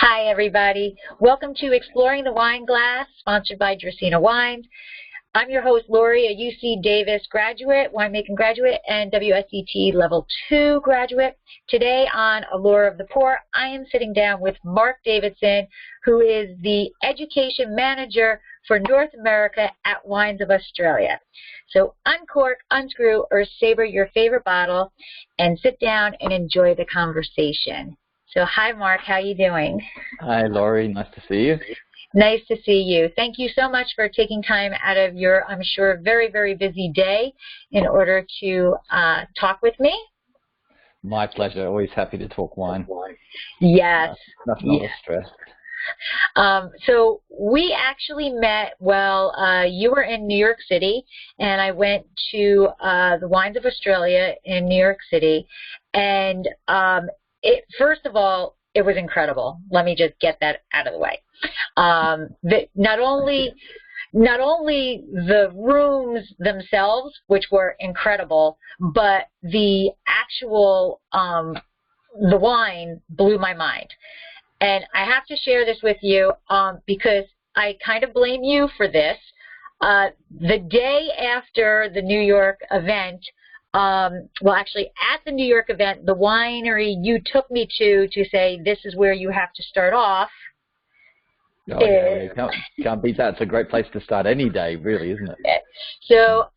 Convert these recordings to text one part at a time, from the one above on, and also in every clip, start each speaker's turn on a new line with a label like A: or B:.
A: Hi, everybody. Welcome to Exploring the Wine Glass, sponsored by Dracaena Wines. I'm your host, Lori, a UC Davis graduate, winemaking graduate, and WSET Level 2 graduate. Today on Allure of the Poor, I am sitting down with Mark Davidson, who is the Education Manager for North America at Wines of Australia. So uncork, unscrew, or savor your favorite bottle, and sit down and enjoy the conversation. So hi, Mark. How are you doing?
B: Hi, Laurie. Nice to see you.
A: Nice to see you. Thank you so much for taking time out of your, I'm sure, very, very busy day in order to talk with me.
B: My pleasure. Always happy to talk wine.
A: Yes.
B: Nothing yes. Stress.
A: So we actually met, you were in New York City, and I went to the Wines of Australia in New York City, and first of all, it was incredible. Let me just get that out of the way. Not only the rooms themselves, which were incredible, but the actual the wine blew my mind. And I have to share this with you because I kind of blame you for this. The day after the New York event, actually at the New York event, the winery you took me to say this is where you have to start off.
B: Oh, yeah. Can't beat that. It's a great place to start any day, really, isn't it?
A: So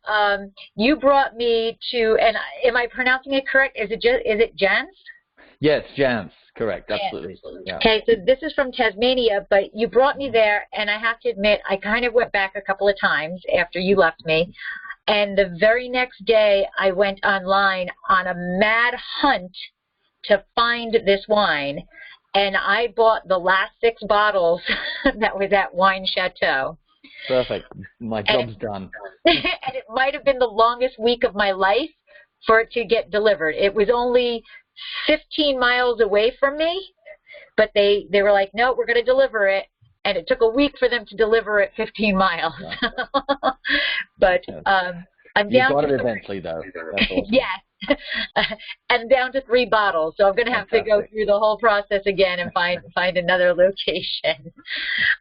A: you brought me to, and am I pronouncing it correct? Is it Jans?
B: Yes, Jans. Correct, absolutely. Yeah.
A: Okay, so this is from Tasmania, but you brought me there, and I have to admit, I kind of went back a couple of times after you left me. And the very next day, I went online on a mad hunt to find this wine, and I bought the last 6 bottles that was at Wine Chateau.
B: Perfect. My job's done.
A: And it might have been the longest week of my life for it to get delivered. It was only 15 miles away from me, but they were like, no, we're going to deliver it. And it took a week for them to deliver it 15 miles. But I'm down.
B: You got it eventually, though. That's awesome.
A: Yes. I'm down to 3 bottles, so I'm going to have to go through the whole process again and find another location.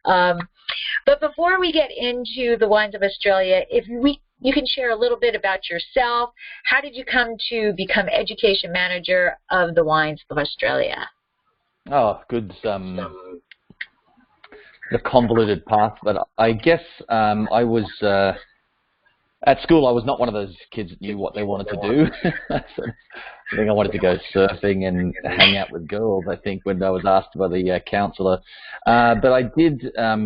A: But before we get into the Wines of Australia, you can share a little bit about yourself. How did you come to become Education Manager of the Wines of Australia?
B: Oh, good. The convoluted path, but I guess I was at school. I was not one of those kids that knew what they wanted to do. So I think I wanted to go surfing and hang out with girls, I think, when I was asked by the counsellor. But I did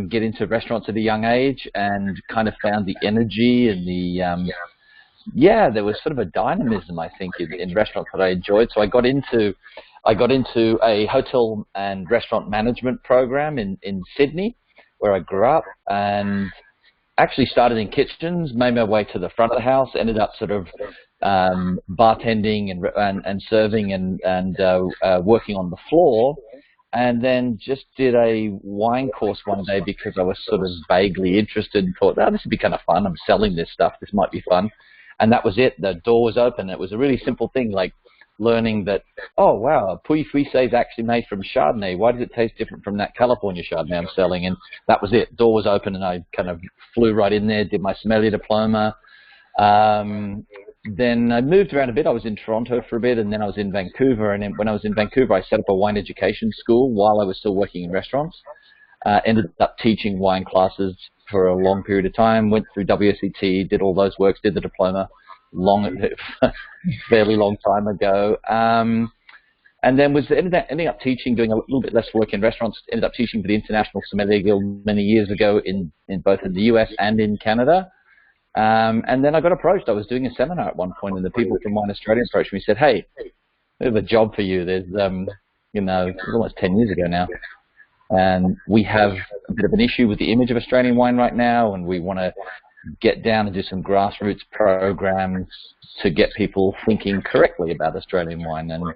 B: get into restaurants at a young age and kind of found the energy and the there was sort of a dynamism, I think, in restaurants that I enjoyed. So I got into a hotel and restaurant management program in Sydney, where I grew up, and actually started in kitchens, made my way to the front of the house, ended up sort of bartending and serving and working on the floor, and then just did a wine course one day because I was sort of vaguely interested and thought, oh, this would be kind of fun. I'm selling this stuff. This might be fun. And that was it. The door was open. It was a really simple thing, like learning that, oh, wow, Puy Fuissé is actually made from Chardonnay. Why does it taste different from that California Chardonnay I'm selling? And that was it. Door was open, and I kind of flew right in there, did my sommelier diploma. Then I moved around a bit. I was in Toronto for a bit, and then I was in Vancouver. And then when I was in Vancouver, I set up a wine education school while I was still working in restaurants. Ended up teaching wine classes for a long period of time, went through WSET, did all those works, did the diploma. Fairly long time ago, and then was ending up teaching, doing a little bit less work in restaurants. Ended up teaching for the International Sommelier Guild many years ago in both in the US and in Canada. And then I got approached. I was doing a seminar at one point, and the people from Wine Australia approached me and said, "Hey, we have a job for you. There's it was almost 10 years ago now, and we have a bit of an issue with the image of Australian wine right now, and we want to get down and do some grassroots programs to get people thinking correctly about Australian wine." And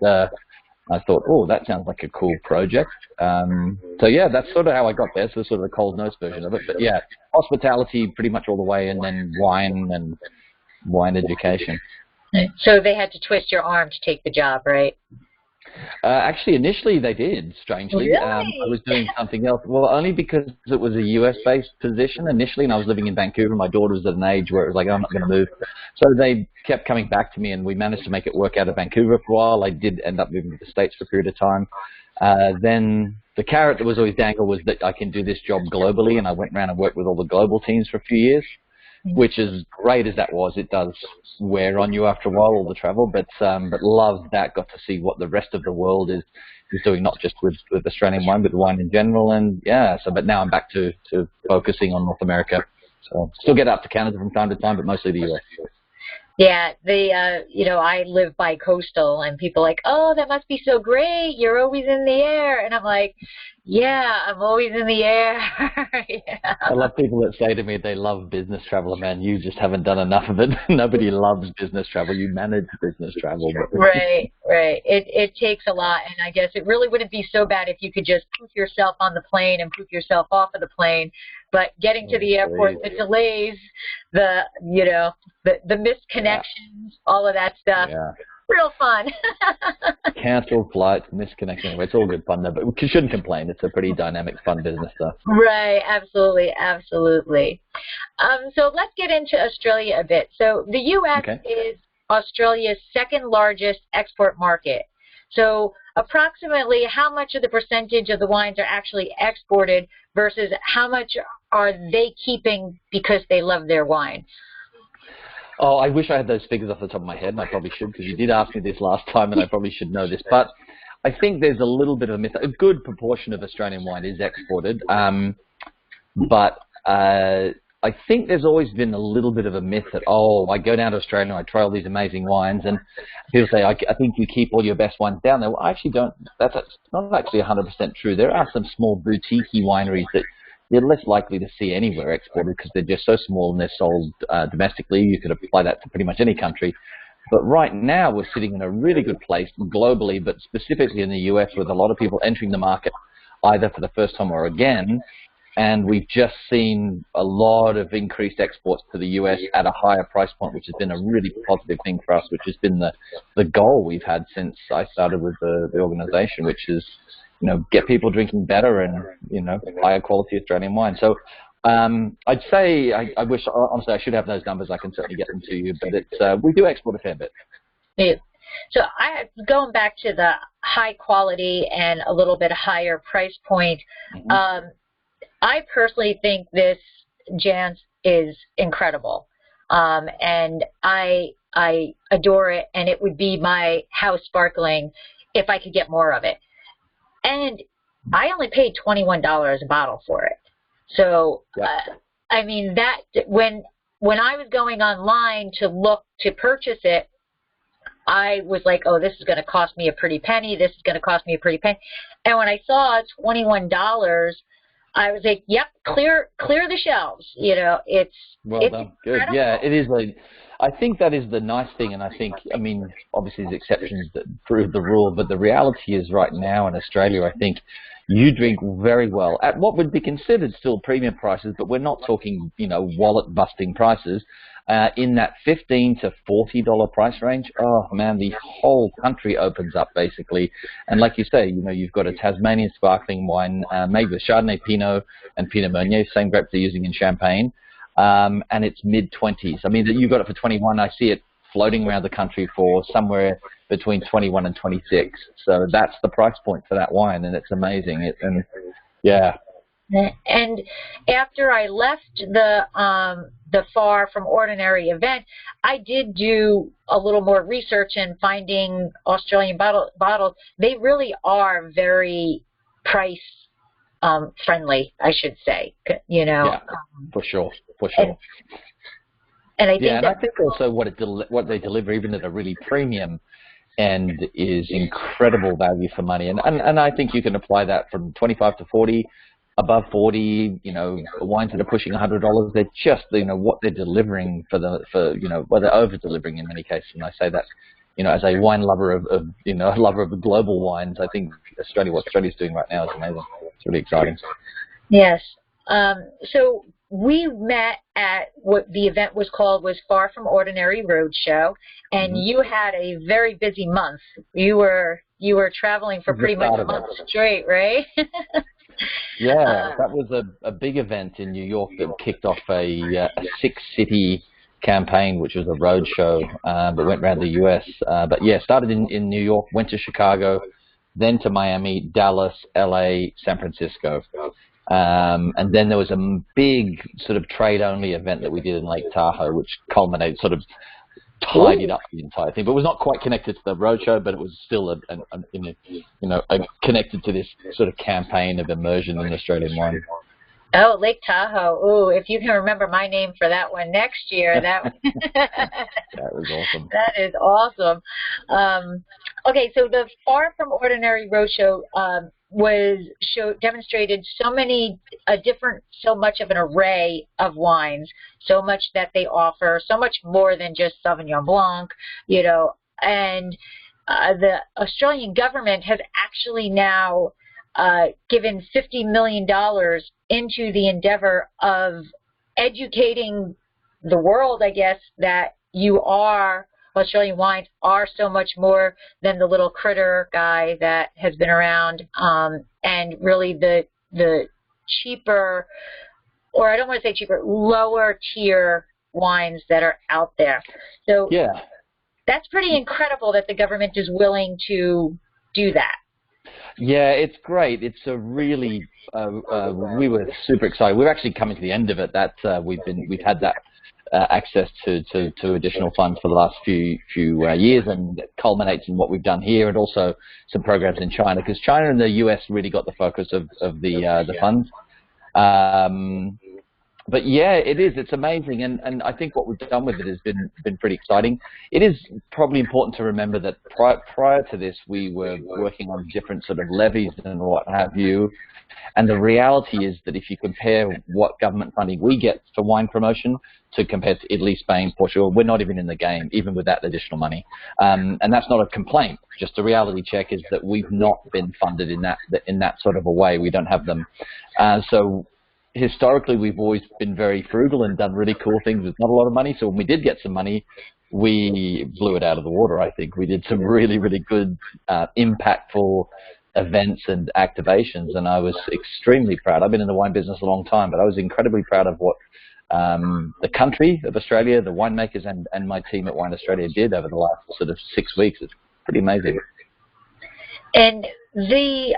B: I thought, oh, that sounds like a cool project. So yeah, that's sort of how I got there. So sort of the Coles Notes version of it. But yeah, hospitality pretty much all the way, and then wine and wine education.
A: So they had to twist your arm to take the job, right?
B: Actually, initially they did, strangely. I
A: Really?
B: was doing something else. Well, only because it was a US-based position initially, and I was living in Vancouver. My daughter was at an age where it was like, oh, I'm not going to move. So they kept coming back to me, and we managed to make it work out of Vancouver for a while. I did end up moving to the States for a period of time. Then the carrot that was always dangled was that I can do this job globally, and I went around and worked with all the global teams for a few years, which is great as that was. It does wear on you after a while, all the travel, but loved that. Got to see what the rest of the world is doing, not just with Australian wine, but wine in general. And yeah, but now I'm back to focusing on North America. So still get up to Canada from time to time, but mostly the US.
A: Yeah, I live by coastal, and people are like, oh, that must be so great. You're always in the air. And I'm like, yeah, I'm always in the air. Yeah.
B: I love people that say to me they love business travel. Man, you just haven't done enough of it. Nobody loves business travel. You manage business travel.
A: Right. It takes a lot, and I guess it really wouldn't be so bad if you could just poof yourself on the plane and poof yourself off of the plane. But getting to the airport, the delays, the missed connections, all of that stuff.
B: Yeah.
A: Real fun.
B: Canceled flights, missed connections. It's all good fun though, but we shouldn't complain. It's a pretty dynamic, fun business stuff.
A: Right, absolutely. So let's get into Australia a bit. So the U.S. is Australia's second largest export market. So approximately how much of the percentage of the wines are actually exported versus how much are they keeping because they love their wine?
B: Oh, I wish I had those figures off the top of my head, and I probably should, because you did ask me this last time, and I probably should know this. But I think there's a little bit of a myth. A good proportion of Australian wine is exported, but I think there's always been a little bit of a myth that, I go down to Australia and I try all these amazing wines, and people say, I think you keep all your best wines down there. Well, I actually don't. That's not actually 100% true. There are some small boutique wineries that you're less likely to see anywhere exported because they're just so small and they're sold domestically. You could apply that to pretty much any country. But right now we're sitting in a really good place globally, but specifically in the US, with a lot of people entering the market either for the first time or again. And we've just seen a lot of increased exports to the US at a higher price point, which has been a really positive thing for us, which has been the goal we've had since I started with the organization, which is, get people drinking better and, higher quality Australian wine. So I'd say, I wish, honestly, I should have those numbers. I can certainly get them to you, but we do export a fair bit.
A: Yeah. So going back to the high quality and a little bit higher price point, I personally think this Jansz is incredible, and I adore it, and it would be my house sparkling if I could get more of it. And I only paid $21 a bottle for it. So, I mean, that when I was going online to look to purchase it, I was like, oh, this is going to cost me a pretty penny. This is going to cost me a pretty penny. And when I saw $21, I was like, yep, clear the shelves. It's
B: well done. Good.
A: Incredible.
B: Yeah, it is. I think that is the nice thing, and I mean, obviously there's exceptions that prove the rule, but the reality is right now in Australia, I think you drink very well at what would be considered still premium prices, but we're not talking, wallet-busting prices, in that $15 to $40 price range. Oh, man, the whole country opens up, basically. And like you say, you've got a Tasmanian sparkling wine made with Chardonnay, Pinot, and Pinot Meunier, same grapes they're using in Champagne. And it's mid-20s. I mean, you got it for 21. I see it floating around the country for somewhere between 21 and 26. So that's the price point for that wine, and it's amazing.
A: And after I left the Far From Ordinary event, I did do a little more research and finding Australian bottles. They really are very price friendly, I should say.
B: Yeah, for sure.
A: And I think
B: I think also what they deliver, even at a really premium end, is incredible value for money. And I think you can apply that from 25 to 40, above 40. Wines that are pushing $100. They're just what they're delivering well, they're over delivering in many cases. And I say that as a wine lover of lover of the global wines, I think what Australia's doing right now is amazing. It's really exciting.
A: Yes. So we met at what the event was Far From Ordinary Roadshow, and you had a very busy month. You were you were traveling for pretty much a month straight, right?
B: Yeah, that was a big event in New York that kicked off a 6-city campaign, which was a roadshow that went around the U.S. But yeah, started in New York, went to Chicago, then to Miami, Dallas, L.A., San Francisco. And then there was a big sort of trade-only event that we did in Lake Tahoe, which culminated, sort of tidied up the entire thing. But it was not quite connected to the roadshow, but it was still connected to this sort of campaign of immersion in Australian wine.
A: Oh, Lake Tahoe. Ooh, if you can remember my name for that one next year, that
B: that was awesome.
A: That is awesome. Okay, so the Far From Ordinary Roadshow demonstrated so much of an array of wines, so much that they offer, so much more than just Sauvignon Blanc, and the Australian government has actually now given $50 million into the endeavor of educating the world, I guess, that Australian wines are so much more than the little critter guy that has been around, and really the cheaper, or I don't want to say cheaper, lower tier wines that are out there. So yeah, that's pretty incredible that the government is willing to do that.
B: Yeah, it's great. It's a really we were super excited. We're actually coming to the end of it. We've had that access to additional funds for the last few years, and it culminates in what we've done here, and also some programs in China, because China and the US really got the focus of the funds. But yeah, it is. It's amazing, and I think what we've done with it has been pretty exciting. It is probably important to remember that prior to this, we were working on different sort of levies and what have you. And the reality is that if you compare what government funding we get for wine promotion to compare to Italy, Spain, Portugal, we're not even in the game, even with that additional money. And that's not a complaint. Just a reality check is that we've not been funded in that sort of a way. We don't have them. So historically, we've always been very frugal and done really cool things with not a lot of money. So when we did get some money, we blew it out of the water, I think. We did some really, really good, impactful events and activations, and I was extremely proud. I've been in the wine business a long time, but I was incredibly proud of what the country of Australia, the winemakers, and my team at Wine Australia did over the last sort of 6 weeks. It's pretty amazing.
A: And the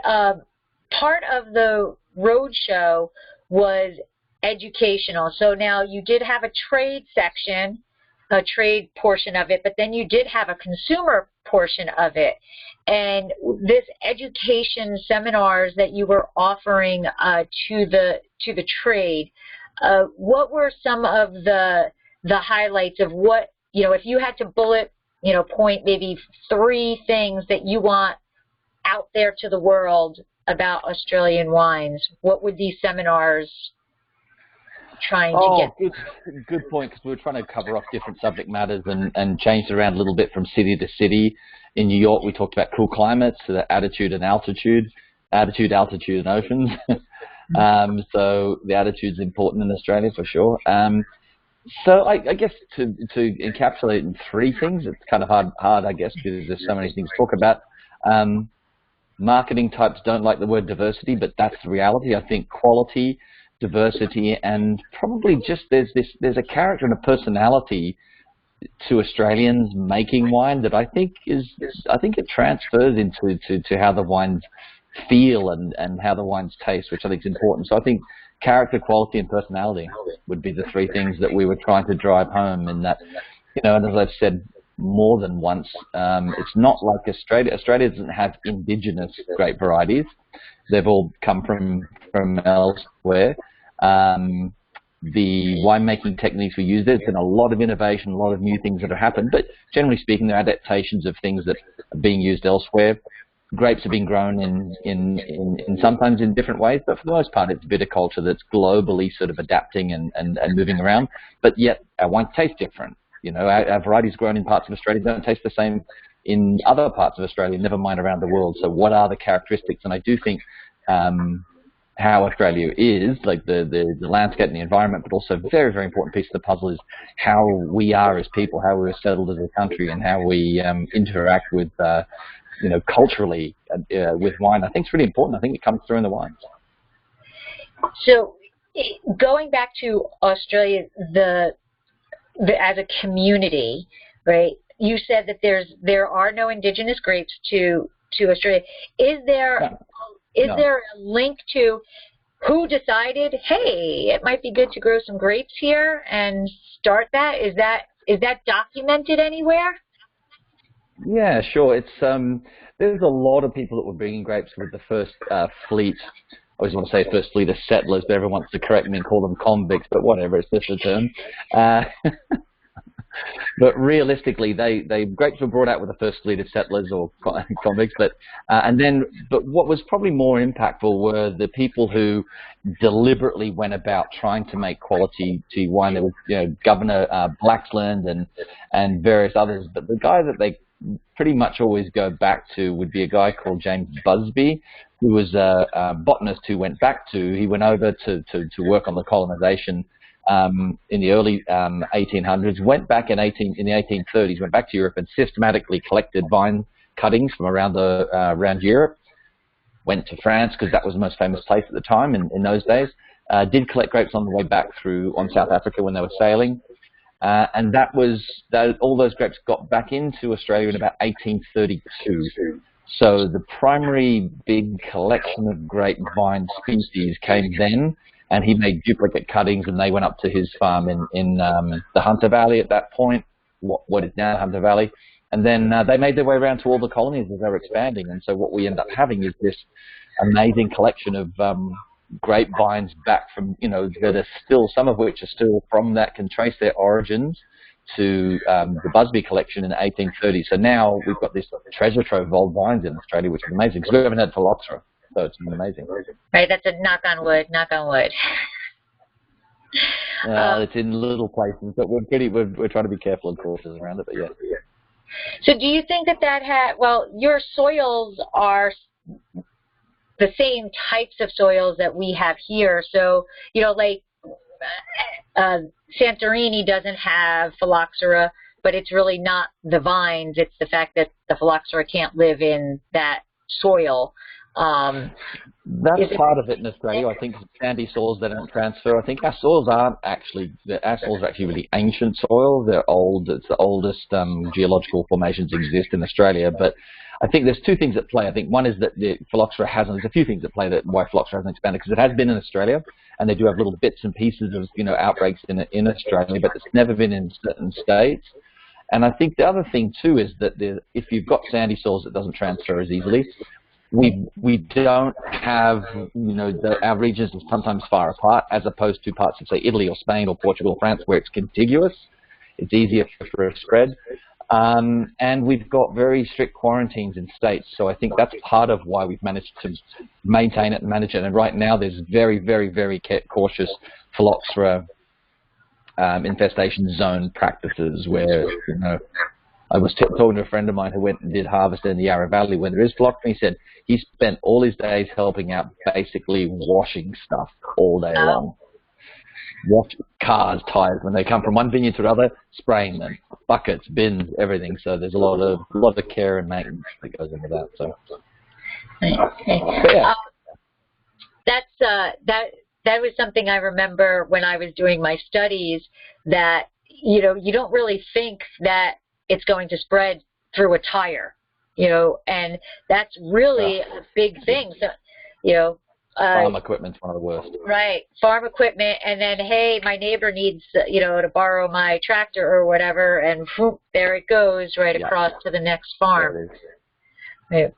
A: part of the roadshow was educational. So now you did have a trade section, a trade portion of it, but then you did have a consumer portion of it. And this education seminars that you were offering to the trade, what were some of the highlights of what, if you had to bullet, point maybe 3 things that you want out there to the world about Australian wines, what would these seminars trying to get?
B: Good point, because we were trying to cover off different subject matters and change it around a little bit from city to city. In New York, we talked about cool climates, so the attitude, altitude, and oceans. So the attitude's important in Australia for sure. So I guess to encapsulate it in 3 things, it's kind of hard, I guess, because there's so many things to talk about. Marketing types don't like the word diversity, but that's the reality. I think quality, diversity, and probably just there's a character and a personality to Australians making wine that I think it transfers into how the wines feel and how the wines taste, which I think is important. So I think character, quality, and personality would be the 3 things that we were trying to drive home. And that, and as I've said more than once, it's not like Australia. Australia doesn't have indigenous grape varieties. They've all come from elsewhere. The winemaking techniques we use, there's been a lot of innovation, a lot of new things that have happened, but generally speaking, they're adaptations of things that are being used elsewhere. Grapes have been grown in sometimes in different ways, but for the most part, it's viticulture that's globally sort of adapting and moving around, but yet our wines taste different. Our varieties grown in parts of Australia don't taste the same in other parts of Australia, never mind around the world. So what are the characteristics? And I do think how Australia is, like the landscape and the environment, but also a very, very important piece of the puzzle is how we are as people, how we're settled as a country, and how we interact with culturally with wine, I think it's really important. I think it comes through in the wines.
A: So going back to Australia, as a community, right? You said that there are no indigenous grapes to Australia. Is there there a link to who decided, hey, it might be good to grow some grapes here and start that? Is that documented anywhere?
B: Yeah, sure. It's there's a lot of people that were bringing grapes with the first fleet. I always want to say first fleet of settlers, but everyone wants to correct me and call them convicts, but whatever, it's just a term. But realistically, grapes were brought out with the first fleet of settlers or convicts, but what was probably more impactful were the people who deliberately went about trying to make quality tea wine. There was, Governor Blaxland and various others, but the guy that they pretty much always go back to would be a guy called James Busby, who was a botanist who went over to work on the colonization in the early 1800s, went back in the 1830s, went back to Europe and systematically collected vine cuttings from around Europe, went to France because that was the most famous place at the time in those days, did collect grapes on the way back on South Africa when they were sailing, and all those grapes got back into Australia in about 1832. So the primary big collection of grapevine species came then, and he made duplicate cuttings, and they went up to his farm in the Hunter Valley at that point, what is now Hunter Valley. And then they made their way around to all the colonies as they were expanding. And so what we end up having is this amazing collection of grapevines back from, that are still, some of which are still from that, can trace their origins to the Busby collection in the 1830s. So now we've got this treasure trove of old vines in Australia, which is amazing, because we haven't had phylloxera. So it's amazing.
A: Right, that's a knock on wood, knock on wood.
B: It's in little places, but we're trying to be careful and cautious around it, but yeah.
A: So do you think your soils are the same types of soils that we have here? So, Santorini doesn't have phylloxera, but it's really not the vines, it's the fact that the phylloxera can't live in that soil.
B: That's part of it in Australia. I think sandy soils, they don't transfer. I think our soils are actually really ancient soil. They're old. It's the oldest geological formations exist in Australia. But I think there's two things at play. I think one is that the phylloxera there's a few things at play why phylloxera hasn't expanded, because it has been in Australia, and they do have little bits and pieces of outbreaks in Australia, but it's never been in certain states. And I think the other thing too is that if you've got sandy soils, it doesn't transfer as easily. We don't have, our regions are sometimes far apart, as opposed to parts of, say, Italy or Spain or Portugal or France, where it's contiguous. It's easier for a spread. And we've got very strict quarantines in states. So I think that's part of why we've managed to maintain it and manage it. And right now there's very, very, very cautious phylloxera infestation zone practices where, I was talking to a friend of mine who went and did harvest in the Yarra Valley where there is phylloxera. He said he spent all his days helping out, basically washing stuff all day long. Wash cars, tires, when they come from one vineyard to another, spraying them, buckets, bins, everything. So there's a lot of care and maintenance that goes into that. So,
A: yeah. That was something I remember when I was doing my studies, that you don't really think that it's going to spread through a tire, and that's really a big thing. So,
B: farm equipment's one of the worst.
A: Right, farm equipment, and then, hey, my neighbor needs, to borrow my tractor or whatever, and whoop, there it goes across to the next farm. Right.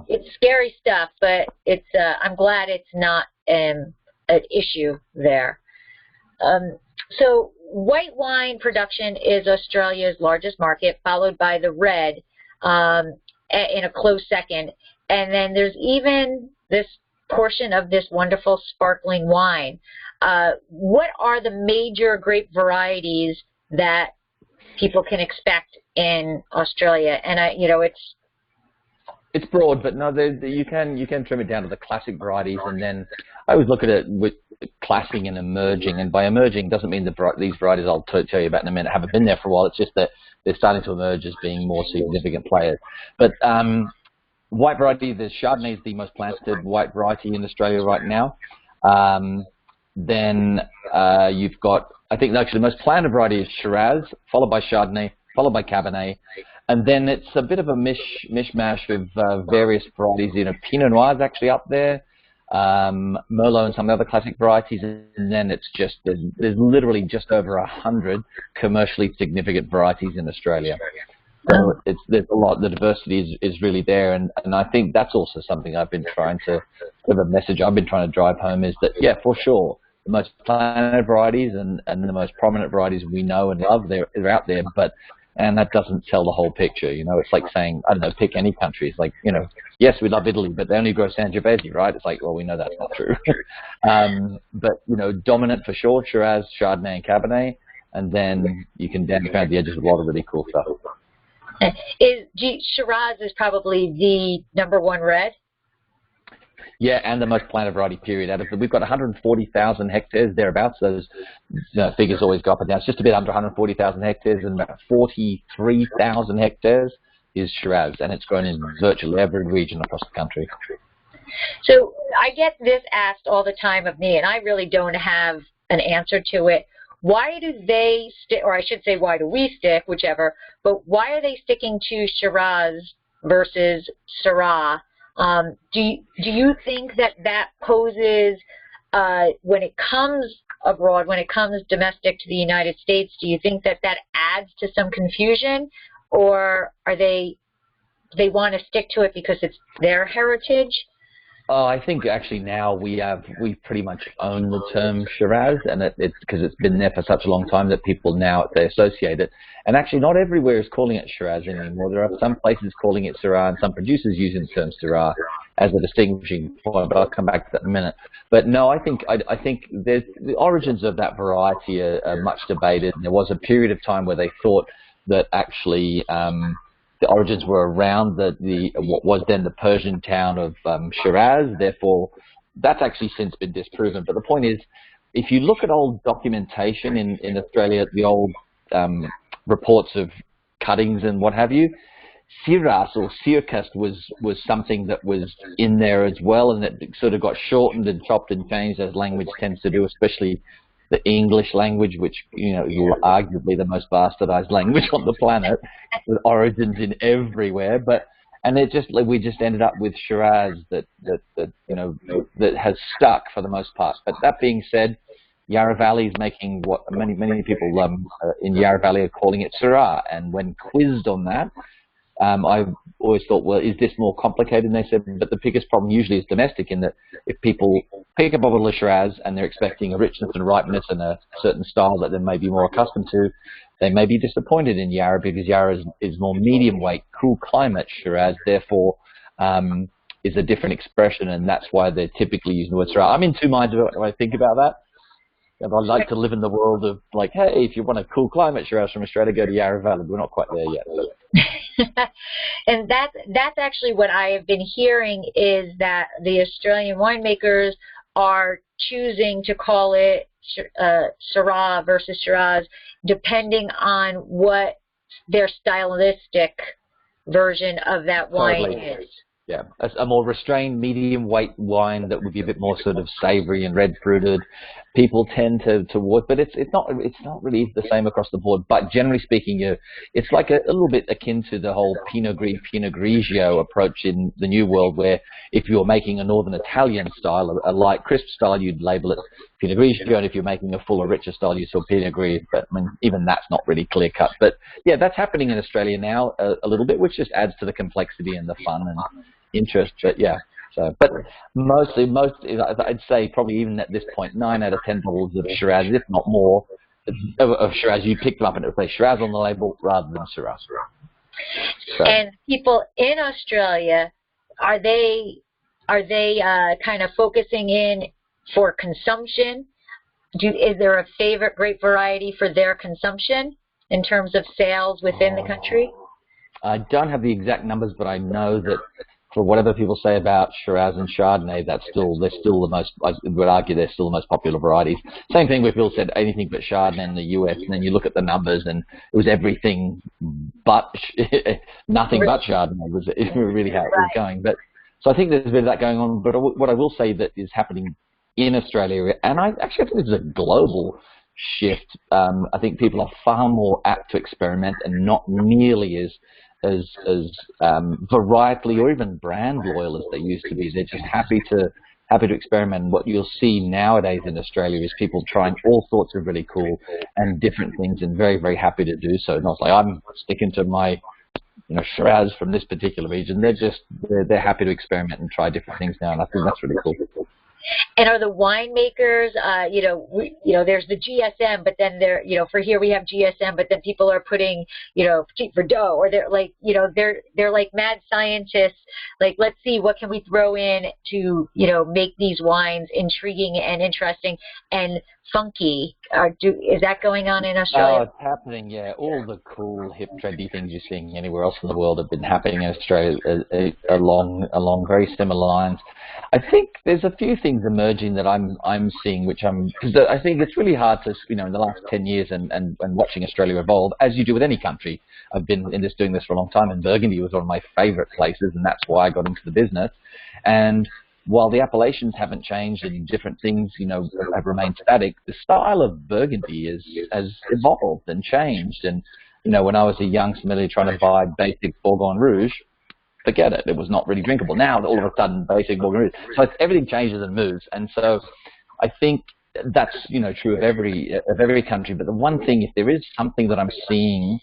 A: It's scary stuff, but I'm glad it's not an issue there. So white wine production is Australia's largest market, followed by the red in a close second. And then there's even this portion of this wonderful sparkling wine. What are the major grape varieties that people can expect in Australia? And
B: It's broad, but no, you can trim it down to the classic varieties, and then I always look at it with classing and emerging. And by emerging doesn't mean these varieties I'll tell you about in a minute haven't been there for a while. It's just that they're starting to emerge as being more significant players. But white variety, the Chardonnay is the most planted white variety in Australia right now. Then you've got, I think actually the most planted variety is Shiraz, followed by Chardonnay, followed by Cabernet. And then it's a bit of a mishmash of various varieties. You know, Pinot Noir is actually up there, Merlot and some other classic varieties. And then it's just, there's literally just over 100 commercially significant varieties in Australia. So there's a lot, the diversity is really there. And I think that's also something I've been trying to, sort of a message I've been trying to drive home is that, yeah, for sure, the most planted varieties and the most prominent varieties we know and love, they're out there, and that doesn't tell the whole picture. You know, it's like saying, I don't know, pick any country. It's like, you know, yes, we love Italy, but they only grow Sangiovese, right? It's like, well, we know that's not true. But, you know, dominant for sure, Shiraz, Chardonnay, and Cabernet, and then you can dance around the edges with a lot of really cool stuff.
A: Shiraz is probably the #1 red?
B: Yeah, and the most planted variety, period. We've got 140,000 hectares, thereabouts. Those figures always go up and down. It's just a bit under 140,000 hectares, and about 43,000 hectares is Shiraz, and it's grown in virtually every region across the country.
A: So I get this asked all the time of me, and I really don't have an answer to it. Why do they stick, or I should say, why do we stick, whichever, but why are they sticking to Shiraz versus Syrah? Do you think that poses, when it comes abroad, when it comes domestic to the United States, do you think that adds to some confusion, or are they want to stick to it because it's their heritage?
B: I think actually now we pretty much own the term Shiraz, and it's because it's been there for such a long time that people now, they associate it. And actually not everywhere is calling it Shiraz anymore. There are some places calling it Syrah, and some producers using the term Syrah as a distinguishing point, but I'll come back to that in a minute. But no, I think there's, the origins of that variety are much debated. There was a period of time where they thought that actually the origins were around what was then the Persian town of Shiraz. Therefore, that's actually since been disproven. But the point is, if you look at old documentation in Australia, the old reports of cuttings and what have you, Syrah or Syrah was something that was in there as well, and it sort of got shortened and chopped and changed as language tends to do, especially the English language, which, you know, is arguably the most bastardized language on the planet, with origins in everywhere. We just ended up with Shiraz that has stuck for the most part. But that being said, Yarra Valley is making what many people in Yarra Valley are calling it Syrah. And when quizzed on that, I always thought, well, is this more complicated? And they said, but the biggest problem usually is domestic, in that if people pick up a bottle of Shiraz and they're expecting a richness and ripeness and a certain style that they may be more accustomed to, they may be disappointed in Yarra, because Yarra is more medium weight, cool climate. Shiraz, therefore, is a different expression, and that's why they're typically using the word Syrah. I'm in two minds about when I think about that. I'd like to live in the world of, like, hey, if you want a cool climate Shiraz from Australia, go to Yarra Valley. We're not quite there yet.
A: And that's actually what I have been hearing, is that the Australian winemakers are choosing to call it Syrah versus Shiraz, depending on what their stylistic version of that wine is.
B: Yeah, a more restrained medium weight wine that would be a bit more sort of savory and red fruited. People tend towards, but it's not really the same across the board. But generally speaking, it's like a little bit akin to the whole Pinot Grigio approach in the New World, where if you're making a Northern Italian style, a light crisp style, you'd label it Pinot Grigio, and if you're making a fuller, richer style, you'd say Pinot Gris. But I mean, even that's not really clear cut. But yeah, that's happening in Australia now a little bit, which just adds to the complexity and the fun and interest. But yeah. So, but most, I'd say probably even at this point, 9 out of 10 bottles of Shiraz, if not more, of Shiraz, you pick them up and it would say Shiraz on the label rather than Syrah. So.
A: And people in Australia, are they kind of focusing in for consumption? Is there a favorite grape variety for their consumption in terms of sales within the country?
B: I don't have the exact numbers, but I know that for whatever people say about Shiraz and Chardonnay, they're still the most, I would argue they're still the most popular varieties. Same thing with people said anything but Chardonnay in the US, and then you look at the numbers and it was everything but, nothing but Chardonnay was really how it was going. But so I think there's a bit of that going on. But what I will say that is happening in Australia, and I think this is a global shift. I think people are far more apt to experiment and not nearly as varietally or even brand loyal as they used to be. They're just happy to experiment. And what you'll see nowadays in Australia is people trying all sorts of really cool and different things, and very, very happy to do so. Not like I'm sticking to my Shiraz from this particular region. They're happy to experiment and try different things now, and I think that's really cool.
A: And are the winemakers, there's the GSM, but then for here we have GSM, but then people are putting, Petit Verdot, or they're like, they're like mad scientists. Like, let's see, what can we throw in to, make these wines intriguing and interesting and funky? Is that going on in Australia?
B: Oh, it's happening, yeah. All the cool, hip, trendy things you're seeing anywhere else in the world have been happening in Australia along very similar lines. I think there's a few things emerging that I'm seeing, because I think it's really hard to, in the last 10 years and watching Australia evolve, as you do with any country. I've been doing this for a long time, and Burgundy was one of my favorite places, and that's why I got into the business. And while the appellations haven't changed and different things, have remained static, the style of Burgundy has evolved and changed. And, when I was a young sommelier trying to buy basic Bourgogne Rouge, forget it. It was not really drinkable. Now, all of a sudden, basic Bourgogne Rouge. So everything changes and moves. And so I think that's, true of every country. But the one thing, if there is something that I'm seeing,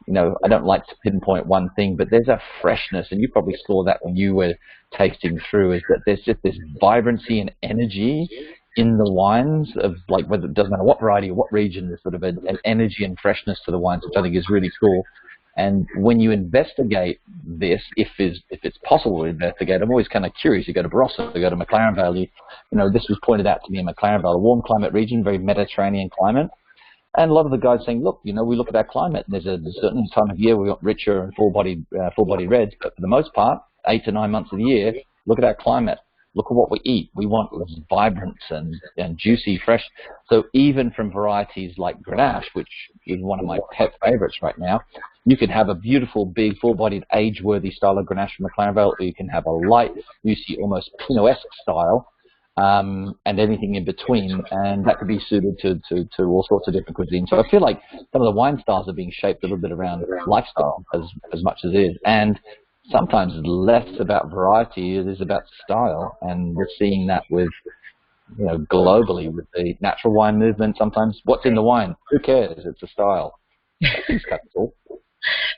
B: I don't like to pinpoint one thing, but there's a freshness, and you probably saw that when you were tasting through, is that there's just this vibrancy and energy in the wines of, like, whether it doesn't matter what variety or what region, there's sort of an energy and freshness to the wines, which I think is really cool. And when you investigate this, if it's possible to investigate, I'm always kind of curious. You go to Barossa, you go to McLaren Valley. This was pointed out to me in McLaren Valley, a warm climate region, very Mediterranean climate. And a lot of the guys saying, look, we look at our climate, and there's a certain time of year we want richer and full-bodied reds, but for the most part, 8 to 9 months of the year, look at our climate. Look at what we eat. We want vibrance and juicy, fresh. So even from varieties like Grenache, which is one of my pet favorites right now, you can have a beautiful, big, full-bodied, age-worthy style of Grenache from McLaren Vale, or you can have a light, juicy, almost Pinot-esque style, and anything in between, and that could be suited to all sorts of different cuisines. So I feel like some of the wine styles are being shaped a little bit around lifestyle as much as it is, and sometimes it's less about variety, it is about style, and we're seeing that with, globally with the natural wine movement. Sometimes what's in the wine, who cares? It's a style. That seems kind of cool.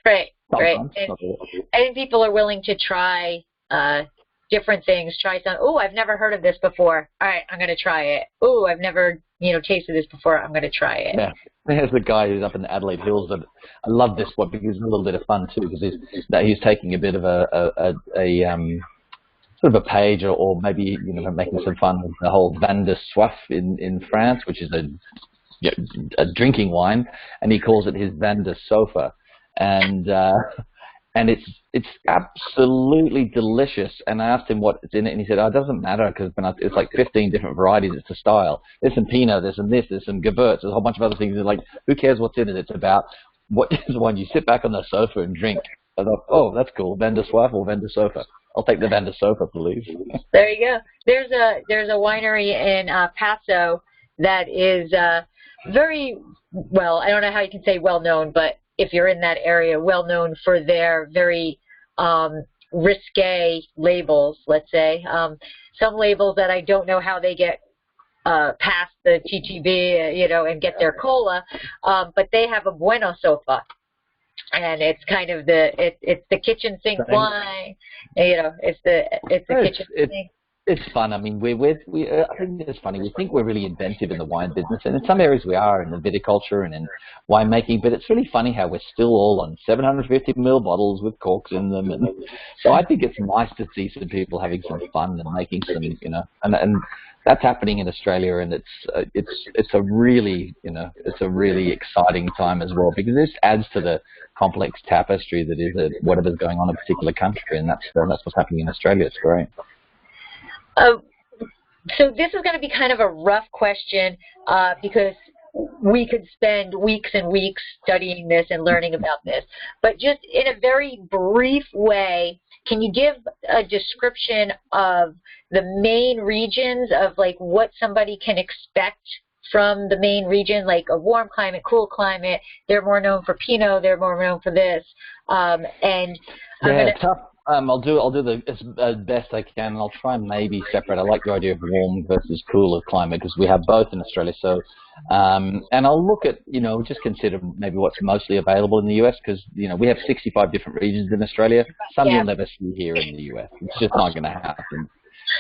A: Right,
B: sometimes,
A: right. And people are willing to try different things. Try some. Oh, I've never heard of this before. All right, I'm going to try it. Oh, I've never tasted this before. I'm going to try it.
B: Yeah. There's a guy who's up in the Adelaide Hills that I love this one because it's a little bit of fun too, because he's taking a bit of a sort of a page, or maybe making some fun with the whole vin de soif in France, which is a drinking wine, and he calls it his vin de sofa, and it's absolutely delicious. And I asked him what it's in it, and he said, "Oh, it doesn't matter, because it's like 15 different varieties. It's a style. There's some Pinot, there's some this, there's some Gewurz, there's a whole bunch of other things. Like, who cares what's in it? It's about what is the one you sit back on the sofa and drink." I thought, oh, that's cool. Vin de soif or vin de sofa? I'll take the vin de sofa, please.
A: There you go. There's a winery in Paso that is very well. I don't know how you can say well known, but if you're in that area, well known for their very risque labels, let's say. Some labels that I don't know how they get past the TTB, and get their cola, but they have a bueno sofa. And it's kind of it's the kitchen sink wine, it's the kitchen sink.
B: It's fun. I mean, I think it's funny. We think we're really inventive in the wine business, and in some areas we are in the viticulture and in winemaking. But it's really funny how we're still all on 750 ml bottles with corks in them, and so I think it's nice to see some people having some fun and making some, and that's happening in Australia, and it's a really, it's a really exciting time as well, because this adds to the complex tapestry that is whatever's going on in a particular country, and that's what's happening in Australia. It's great.
A: So this is going to be kind of a rough question because we could spend weeks and weeks studying this and learning about this. But just in a very brief way, can you give a description of the main regions of like what somebody can expect from the main region, like a warm climate, cool climate? They're more known for Pinot. They're more known for this.
B: Tough. I'll do as best I can, and I'll try and maybe separate. I like the idea of warm versus cooler climate because we have both in Australia. So, and I'll look at, just consider maybe what's mostly available in the US, because, we have 65 different regions in Australia. Some you'll never see here in the US. It's just not going to happen.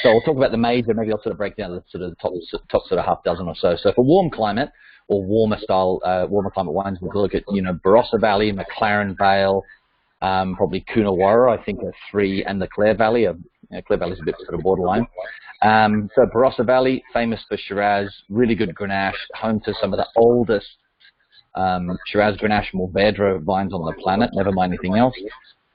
B: So I'll talk about the major. Maybe I'll sort of break down the sort of top sort of half dozen or so. So for warm climate or warmer climate wines, we'll look at, Barossa Valley, McLaren Vale, probably Coonawarra, I think, are three, and the Clare Valley. Clare Valley is a bit sort of borderline. So Barossa Valley, famous for Shiraz, really good Grenache, home to some of the oldest Shiraz, Grenache, Mourvedre vines on the planet, never mind anything else.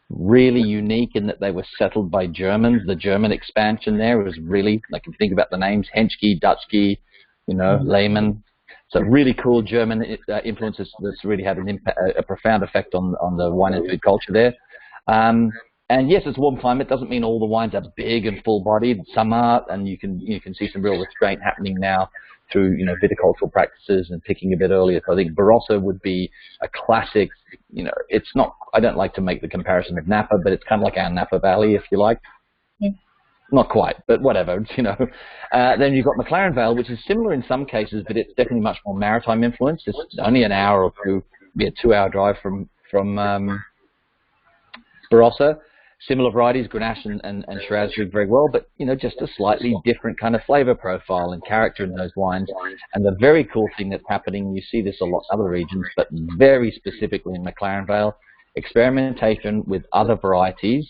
B: Really unique in that they were settled by Germans. The German expansion there was really, like, if you think about the names, Henschke, Dutschke, Lehmann. So really cool German influences that's really had a profound effect on the wine and food culture there. And yes, it's a warm climate. Doesn't mean all the wines are big and full-bodied. Some are, and you can see some real restraint happening now through viticultural practices and picking a bit earlier. So I think Barossa would be a classic. It's not. I don't like to make the comparison with Napa, but it's kind of like our Napa Valley, if you like. Yeah. Not quite, but whatever, Then you've got McLaren Vale, which is similar in some cases, but it's definitely much more maritime influence. It's only an hour or two, be a 2-hour drive from Barossa. Similar varieties, Grenache and Shiraz do very well, but, just a slightly different kind of flavor profile and character in those wines. And the very cool thing that's happening, you see this a lot in other regions, but very specifically in McLaren Vale, experimentation with other varieties,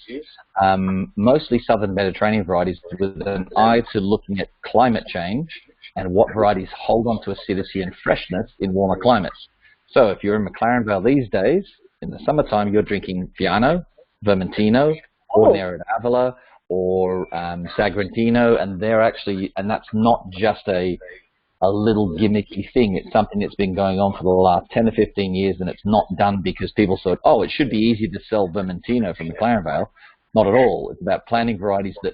B: mostly southern Mediterranean varieties, with an eye to looking at climate change and what varieties hold on to acidity and freshness in warmer climates. So if you're in McLaren Vale these days, in the summertime, you're drinking Fiano, Vermentino, Ordinary d'Avola, or Sagrantino, and that's not just a little gimmicky thing. It's something that's been going on for the last 10 or 15 years, and it's not done because people thought, it should be easy to sell Vermentino from McLaren Vale. Not at all. It's about planting varieties that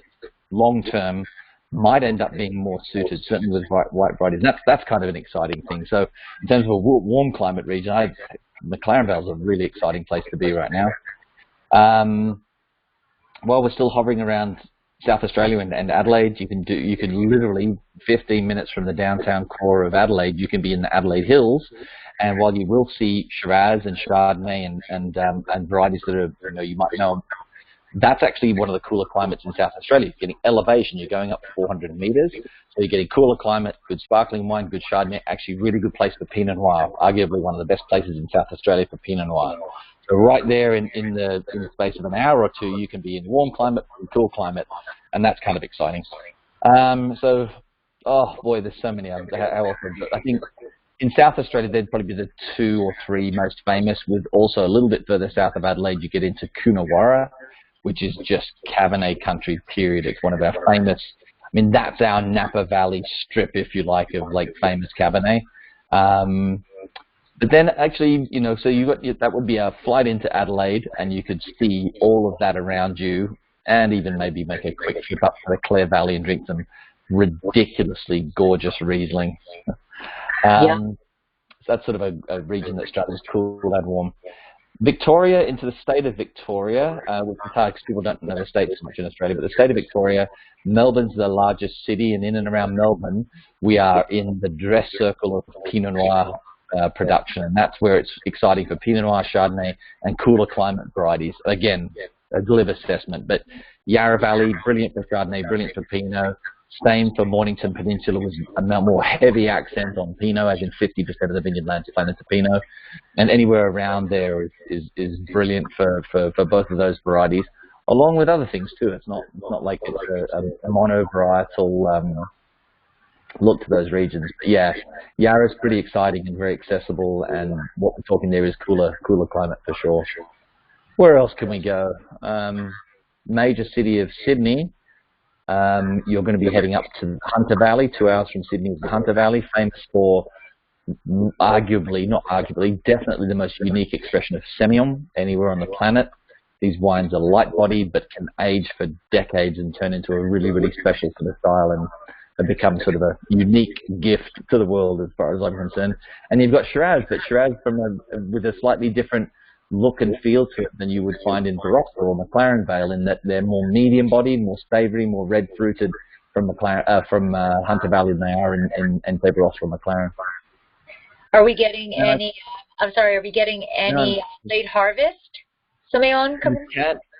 B: long-term might end up being more suited, certainly with white varieties. That's kind of an exciting thing. So in terms of a warm climate region, McLaren Vale is a really exciting place to be right now. While we're still hovering around South Australia and Adelaide, you can literally 15 minutes from the downtown core of Adelaide, you can be in the Adelaide Hills, and while you will see Shiraz and Chardonnay and varieties that are you might know, that's actually one of the cooler climates in South Australia. You're getting elevation, you're going up to 400 meters, so you're getting cooler climate, good sparkling wine, good Chardonnay, actually really good place for Pinot Noir, arguably one of the best places in South Australia for Pinot Noir. So right there in the space of an hour or two, you can be in warm climate and cool climate, and that's kind of exciting. So, oh boy, there's so many. How else? I think in South Australia, they'd probably be the 2 or 3 most famous, with also a little bit further south of Adelaide, you get into Coonawarra, which is just Cabernet country, period. It's one of our famous, that's our Napa Valley strip, if you like, of like famous Cabernet. But then actually, so that would be a flight into Adelaide, and you could see all of that around you, and even maybe make a quick trip up to the Clare Valley and drink some ridiculously gorgeous Riesling. So that's sort of a region that straddles cool and warm. Victoria, into the state of Victoria, which is hard because people don't know the state as much in Australia, but the state of Victoria, Melbourne's the largest city, and in and around Melbourne, we are in the dress circle of Pinot Noir production, and that's where it's exciting for Pinot Noir, Chardonnay, and cooler climate varieties. Again, a glib assessment. But Yarra Valley, brilliant for Chardonnay, brilliant for Pinot. Same for Mornington Peninsula, with a more heavy accent on Pinot, as in 50% of the vineyard land's planted to Pinot. And anywhere around there is brilliant for both of those varieties, along with other things too. It's not like it's a mono-varietal look to those regions. But yeah, Yarra's pretty exciting and very accessible, and what we're talking there is cooler climate for sure. Where else can we go? Major city of Sydney. You're going to be heading up to Hunter Valley. 2 hours from Sydney is the Hunter Valley, famous for definitely the most unique expression of Semillon anywhere on the planet. These wines are light-bodied but can age for decades and turn into a really, really special sort of style, and have become sort of a unique gift to the world as far as I'm concerned. And you've got Shiraz, but Shiraz with a slightly different look and feel to it than you would find in Barossa or McLaren Vale, in that they're more medium-bodied, more savoury, more red-fruited from Hunter Valley than they are in say, Barossa or McLaren.
A: Are we getting any? I'm sorry. Are we getting any late harvest Semillon coming?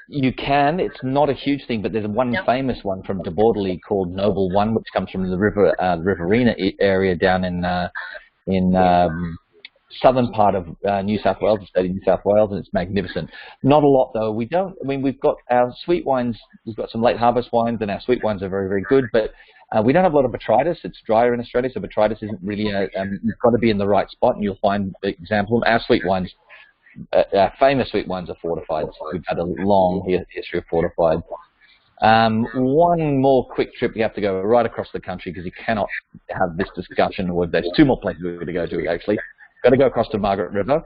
B: You can. It's not a huge thing, but there's one famous one from De Bordelais called Noble One, which comes from the Riverina area down in southern part of New South Wales, the state of New South Wales, and it's magnificent. Not a lot though. We've got our sweet wines. We've got some late harvest wines, and our sweet wines are very, very good. But we don't have a lot of botrytis. It's drier in Australia, so botrytis isn't really. You've got to be in the right spot, and you'll find the example. Our sweet wines. Our famous sweet wines are fortified. So we've had a long history of fortified. One more quick trip. You have to go right across the country because you cannot have this discussion. There's 2 more places we're going to go to, actually. Got to go across to Margaret River,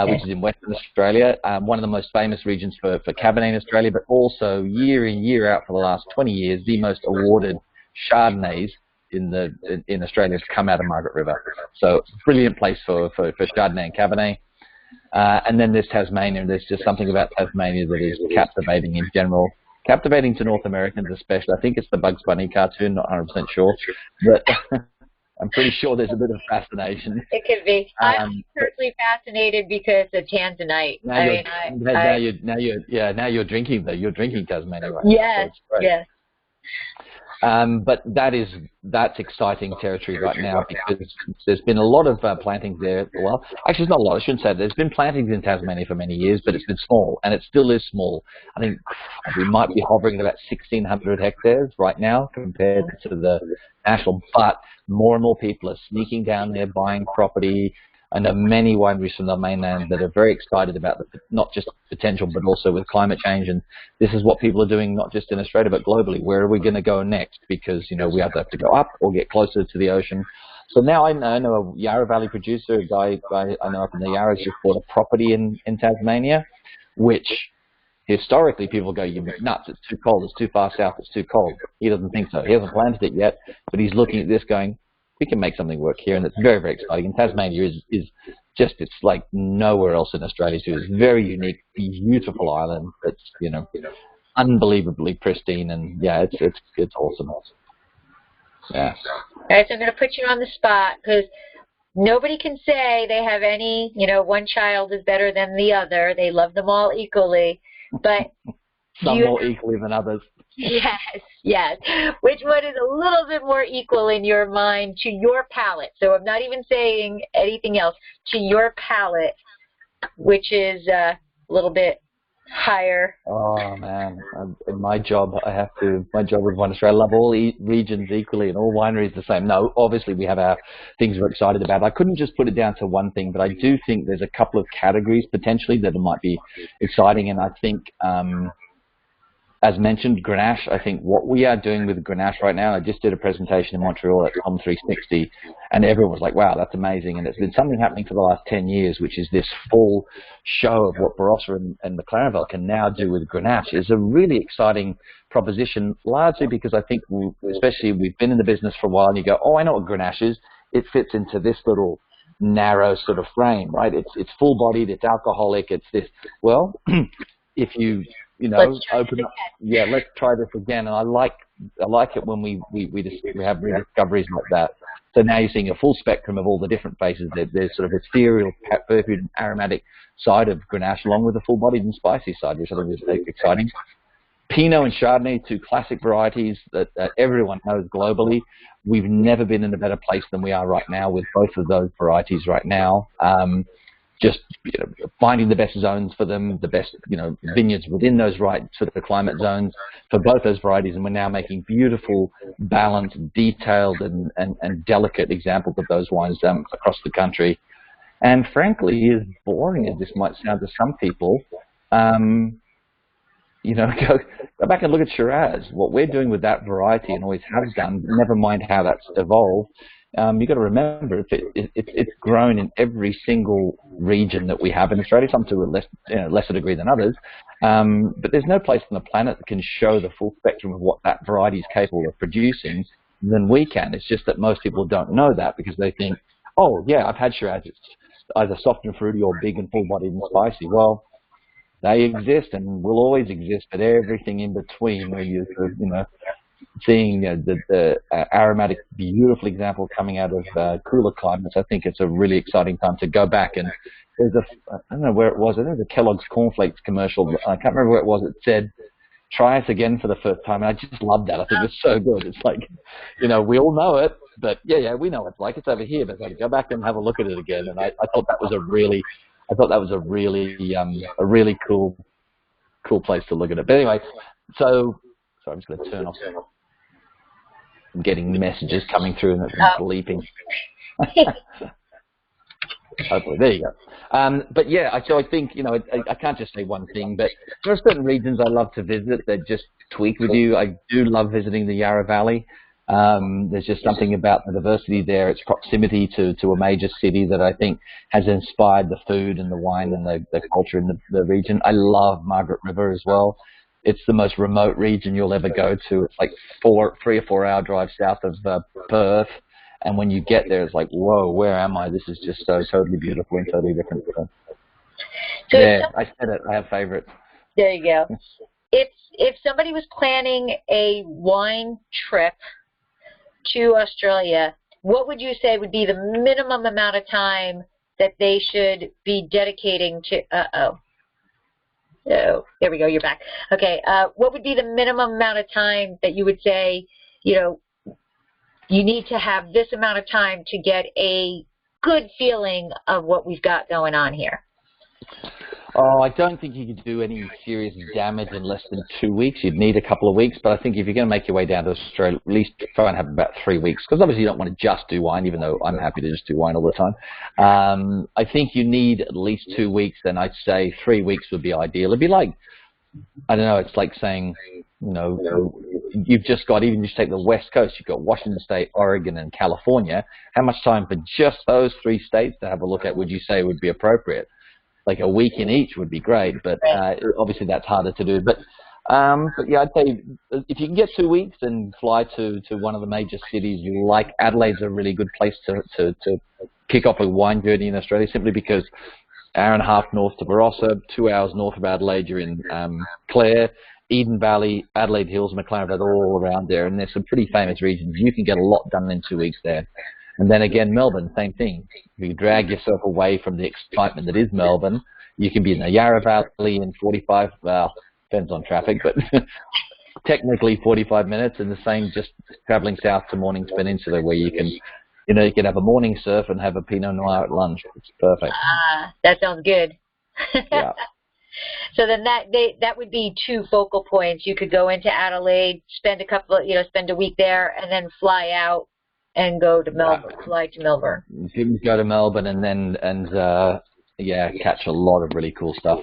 B: which is in Western Australia, one of the most famous regions for Cabernet in Australia, but also year in, year out for the last 20 years, the most awarded Chardonnays in Australia has come out of Margaret River. So brilliant place for Chardonnay and Cabernet. And then there's Tasmania, and there's just something about Tasmania that is captivating in general. Captivating to North Americans especially. I think it's the Bugs Bunny cartoon, not 100% sure. But I'm pretty sure there's a bit of fascination.
A: It could be. I'm certainly fascinated because of Tanzanite.
B: Now you're drinking though. You're drinking Tasmania, right?
A: Yes,
B: so
A: yes.
B: But that's exciting territory right now because there's been a lot of plantings there. Well, actually, it's not a lot. I shouldn't say. There's been plantings in Tasmania for many years, but it's been small, and it still is small. I think we might be hovering at about 1,600 hectares right now compared to the national. But more and more people are sneaking down there, buying property. And there are many wineries from the mainland that are very excited about not just potential, but also with climate change. And this is what people are doing, not just in Australia, but globally. Where are we going to go next? Because, we either have to go up or get closer to the ocean. So now I know a Yarra Valley producer, a guy I know up in the Yarras, just bought a property in Tasmania, which historically people go, you're nuts, it's too cold, it's too far south, it's too cold. He doesn't think so. He hasn't planted it yet, but he's looking at this going, we can make something work here, and it's very, very exciting. And Tasmania is just, it's like nowhere else in Australia too. It's a very unique, beautiful island. It's, unbelievably pristine, and yeah, it's awesome. Yeah.
A: Guys, I'm going to put you on the spot because nobody can say they have any, one child is better than the other. They love them all equally, but
B: some more equally than others.
A: Yes. Which one is a little bit more equal in your mind to your palate? So I'm not even saying anything else. To your palate, which is a little bit higher.
B: Oh man, in my job with Wine Australia, I love all regions equally and all wineries the same. No, obviously we have our things we're excited about. I couldn't just put it down to one thing, but I do think there's a couple of categories potentially that might be exciting, and I think as mentioned, Grenache, I think what we are doing with Grenache right now, I just did a presentation in Montreal at COM 360, and everyone was like, wow, that's amazing. And it's been something happening for the last 10 years, which is this full show of what Barossa and McLaren Vale can now do with Grenache. Is a really exciting proposition, largely because I think, especially we've been in the business for a while, and you go, oh, I know what Grenache is. It fits into this little narrow sort of frame, right? It's full-bodied, it's alcoholic, it's this. Well, if you open up. Yeah, let's try this again. And I like it when we have rediscoveries like that. So now you're seeing a full spectrum of all the different faces. There's sort of ethereal, perfumed, aromatic side of Grenache, along with the full-bodied and spicy side, which I think is exciting. Pinot and Chardonnay, two classic varieties that everyone knows globally. We've never been in a better place than we are right now with both of those varieties right now. Just finding the best zones for them, the best vineyards within those right sort of climate zones for both those varieties, and we're now making beautiful, balanced, detailed, and delicate examples of those wines across the country. And frankly, as boring as this might sound to some people, go back and look at Shiraz. What we're doing with that variety and always have done, never mind how that's evolved. You've got to remember, it's grown in every single region that we have in Australia, some to a lesser degree than others. But there's no place on the planet that can show the full spectrum of what that variety is capable of producing than we can. It's just that most people don't know that because they think, oh, yeah, I've had Shiraz. It's either soft and fruity or big and full-bodied and spicy. Well, they exist and will always exist, but everything in between where you're seeing the aromatic, beautiful example coming out of cooler climates. I think it's a really exciting time to go back. And there's I don't know where it was. I think it was a Kellogg's Cornflakes commercial. I can't remember where it was. It said, "Try us again for the first time." And I just loved that. I think it's so good. It's like, we all know it, but yeah, we know it's like it's over here. But go back and have a look at it again. And I thought that was a really cool place to look at it. But anyway, sorry, I'm just going to turn off. I'm getting messages coming through and it's bleeping. Hopefully, there you go. But yeah, so I think, I can't just say one thing, but there are certain regions I love to visit that just tweak with you. I do love visiting the Yarra Valley. There's just something about the diversity there, its proximity to a major city that I think has inspired the food and the wine and the culture in the region. I love Margaret River as well. It's the most remote region you'll ever go to. It's like 3 or 4 hour drive south of Perth. And when you get there, it's like, whoa, where am I? This is just so totally beautiful and totally different. So yeah, I said it. I have favorites.
A: There you go. If somebody was planning a wine trip to Australia, what would you say would be the minimum amount of time that they should be dedicating to? So there we go. You're back. Okay. What would be the minimum amount of time that you would say, you need to have this amount of time to get a good feeling of what we've got going on here?
B: Oh, I don't think you could do any serious damage in less than 2 weeks. You'd need a couple of weeks, but I think if you're going to make your way down to Australia, at least try and have about 3 weeks, because obviously you don't want to just do wine, even though I'm happy to just do wine all the time. I think you need at least 2 weeks, and I'd say 3 weeks would be ideal. It'd be like, I don't know, it's like saying, you've just got, even just take the West Coast, you've got Washington State, Oregon, and California. How much time for just those 3 states to have a look at would you say would be appropriate? Like a week in each would be great, but obviously that's harder to do. But yeah, I'd say if you can get 2 weeks and fly to one of the major cities you like, Adelaide's a really good place to kick off a wine journey in Australia, simply because hour and a half north to Barossa, 2 hours north of Adelaide, you're in Clare, Eden Valley, Adelaide Hills, McLaren Valley, all around there, and there's some pretty famous regions. You can get a lot done in 2 weeks there. And then again, Melbourne, same thing. If you drag yourself away from the excitement that is Melbourne, you can be in the Yarra Valley in 45, well, depends on traffic, but technically 45 minutes, and the same just traveling south to Mornings Peninsula, where you can, you can have a morning surf and have a Pinot Noir at lunch. It's perfect.
A: That sounds good.
B: Yeah.
A: So then that would be 2 focal points. You could go into Adelaide, spend a week there, and then fly out and go to Melbourne, fly to Melbourne.
B: You can go to Melbourne and catch a lot of really cool stuff,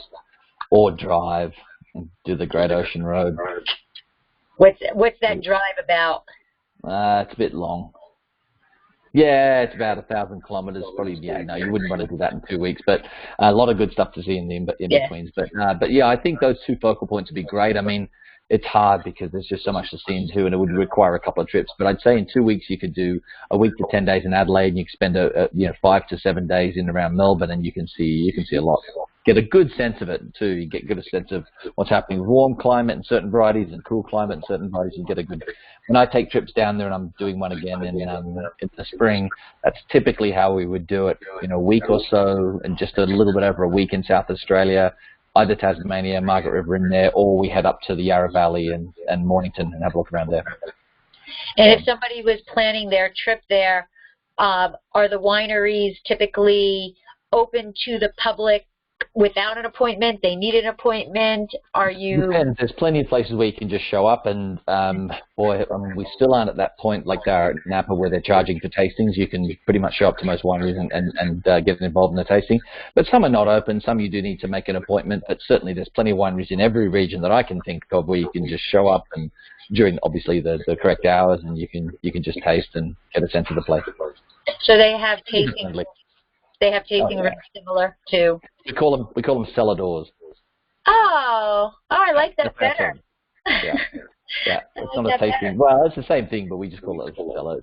B: or drive and do the Great Ocean Road.
A: What's that drive about?
B: It's a bit long. Yeah, it's about 1,000 kilometers. Probably, no, you wouldn't want to do that in 2 weeks, but a lot of good stuff to see in betweens. But yeah, I think those 2 focal points would be great. I mean, it's hard because there's just so much to see and do, and it would require a couple of trips. But I'd say in 2 weeks you could do a week to 10 days in Adelaide, and you could spend 5 to 7 days in around Melbourne, and you can see a lot. get a good sense of it too. You get a good sense of what's happening with warm climate in certain varieties and cool climate in certain varieties. You get a good. When I take trips down there, and I'm doing one again in the spring, that's typically how we would do it. A week or so, and just a little bit over a week in South Australia, either Tasmania, Margaret River in there, or we head up to the Yarra Valley and Mornington and have a look around there.
A: And if somebody was planning their trip there, are the wineries typically open to the public without an appointment? They need an appointment? Are you?
B: Depends. There's plenty of places where you can just show up, and we still aren't at that point like they are at Napa where they're charging for tastings. You can pretty much show up to most wineries and get involved in the tasting. But some are not open. Some you do need to make an appointment. But certainly there's plenty of wineries in every region that I can think of where you can just show up and during obviously the correct hours, and you can just taste and get a sense of the place.
A: So they have tasting. They have tasting rooms similar to.
B: We call them cellar doors.
A: Oh, I like that better.
B: Yeah. It's not a tasting. Well, it's the same thing, but we just call it a cellar.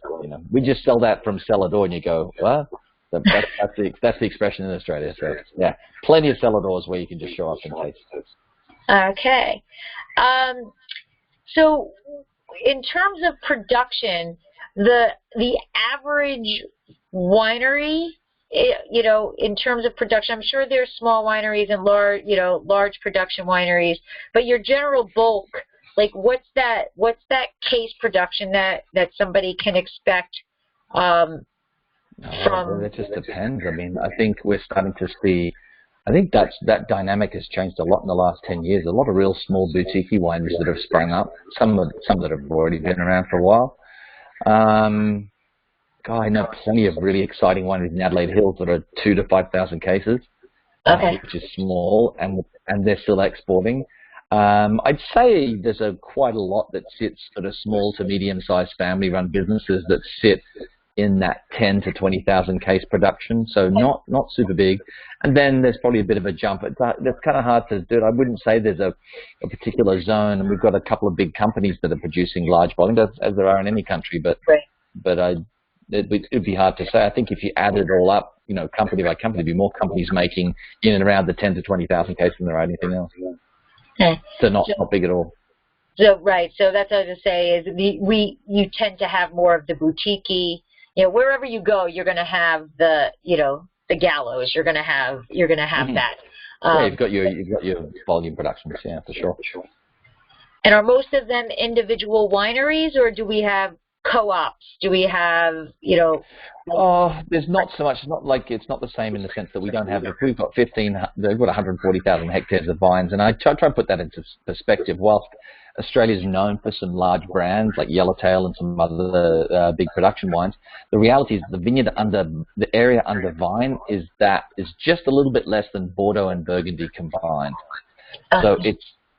B: We just sell that from cellar door, and you go, what? That's the expression in Australia. So yeah, plenty of cellar doors where you can just show up and taste.
A: Okay. So in terms of production, the average winery, in terms of production, I'm sure there's small wineries and large production wineries, but your general bulk, like what's that case production that somebody can expect from?
B: It just depends. I mean, I think we're starting to see. I think that dynamic has changed a lot in the last 10 years. A lot of real small boutique wineries that have sprung up. Some that have already been around for a while. I know plenty of really exciting wineries in Adelaide Hills that are 2,000 to 5,000 cases, which is small, and they're still exporting. I'd say there's quite a lot that sits sort of small to medium-sized family-run businesses that sit in that 10 to 20,000 case production, so not super big. And then there's probably a bit of a jump. That's kind of hard to do it. I wouldn't say there's a particular zone, and we've got a couple of big companies that are producing large volume, as there are in any country, but it'd be hard to say. I think if you add it all up, company by company, there'd be more companies making in and around the 10 to 20,000 cases than there are anything else.
A: Okay.
B: So not big at all.
A: So right. So that's what I was going to say is you tend to have more of the boutique-y, wherever you go, you're going to have the gallows. You're going to have that.
B: You've got your volume productions, yeah, for sure.
A: And are most of them individual wineries, or do we have CoOps? Do we have,
B: there's not so much. It's not the same in the sense that we don't have. We've got 140,000 hectares of vines, and I try and put that into perspective. Whilst Australia's known for some large brands like Yellowtail and some other big production wines, the reality is the area under vine is just a little bit less than Bordeaux and Burgundy combined. So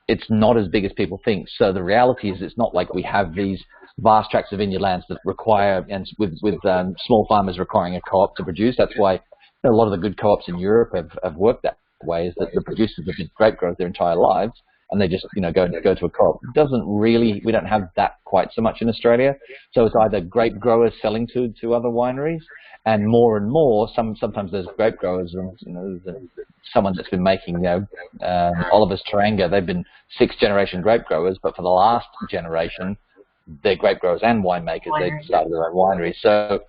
B: it's not as big as people think. So the reality is it's not like we have these vast tracts of vineyard lands that require, and with small farmers requiring a co-op to produce. That's why a lot of the good co-ops in Europe have worked that way, is that the producers have been grape growers their entire lives, and they just go to a co-op. We don't have that quite so much in Australia. So it's either grape growers selling to other wineries, and more sometimes there's grape growers, and someone that's been making Oliver's Taranga. They've been 6th generation grape growers, but for the last generation they're grape growers and winemakers. They started their own winery. So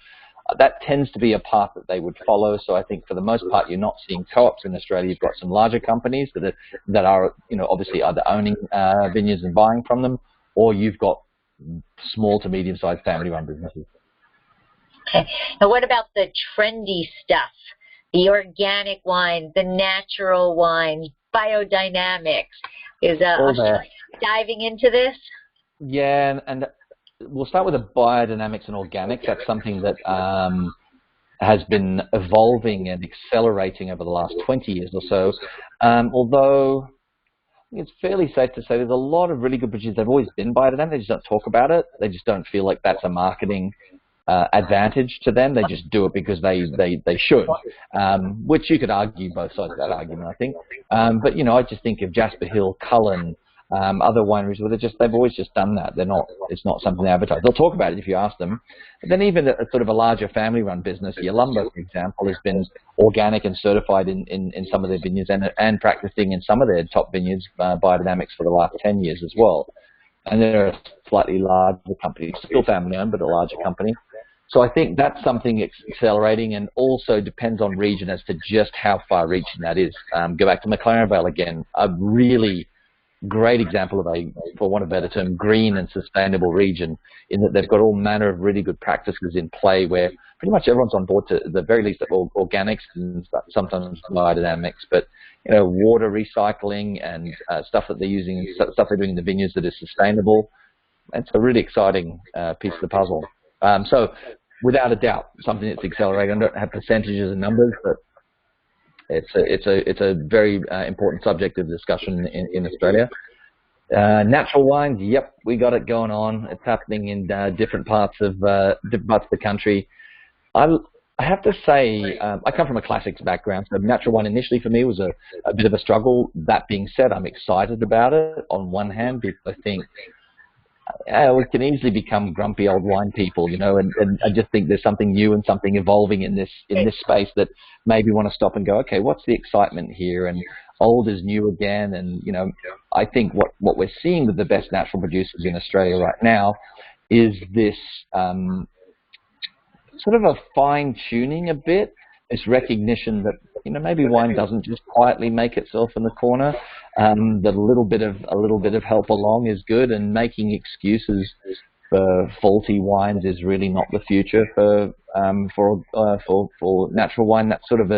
B: that tends to be a path that they would follow. So I think for the most part, you're not seeing co-ops in Australia. You've got some larger companies that are obviously either owning vineyards and buying from them, or you've got small to medium-sized family-run businesses.
A: Okay. Now, what about the trendy stuff? The organic wines, the natural wines, biodynamics. Is Australia diving into this?
B: Yeah, and we'll start with the biodynamics and organics. That's something that has been evolving and accelerating over the last 20 years or so. Although I think it's fairly safe to say there's a lot of really good producers. They've always been biodynamic. They just don't talk about it. They just don't feel like that's a marketing advantage to them. They just do it because they should, which you could argue both sides of that argument, I think. But I just think of Jasper Hill, Cullen, Other wineries, well, they've always just done that. It's not something they advertise. They'll talk about it if you ask them. But then even a sort of a larger family-run business, Yalumba, for example, has been organic and certified in some of their vineyards and practicing in some of their top vineyards biodynamics for the last 10 years as well. And they're a slightly larger company, still family-owned, but a larger company. So I think that's something accelerating, and also depends on region as to just how far-reaching that is. Go back to McLaren Vale again, a really great example of a, for want of a better term, green and sustainable region, in that they've got all manner of really good practices in play where pretty much everyone's on board to the very least organics and sometimes biodynamics, but water recycling and stuff that they're using, stuff they're doing in the vineyards that is sustainable. It's a really exciting piece of the puzzle. So without a doubt, something that's accelerating. I don't have percentages and numbers, but it's a very important subject of discussion in Australia. Natural wines, yep, we got it going on. It's happening in different parts of the country. I have to say, I come from a classics background, so natural wine initially for me was a bit of a struggle. That being said, I'm excited about it on one hand, because I think we can easily become grumpy old wine people, and I just think there's something new and something evolving in this space that maybe want to stop and go, okay, what's the excitement here? And old is new again. And, I think what we're seeing with the best natural producers in Australia right now is this sort of a fine-tuning a bit, this recognition that, maybe wine doesn't just quietly make itself in the corner, that a little bit of help along is good, and making excuses for faulty wines is really not the future for natural wine. That's sort of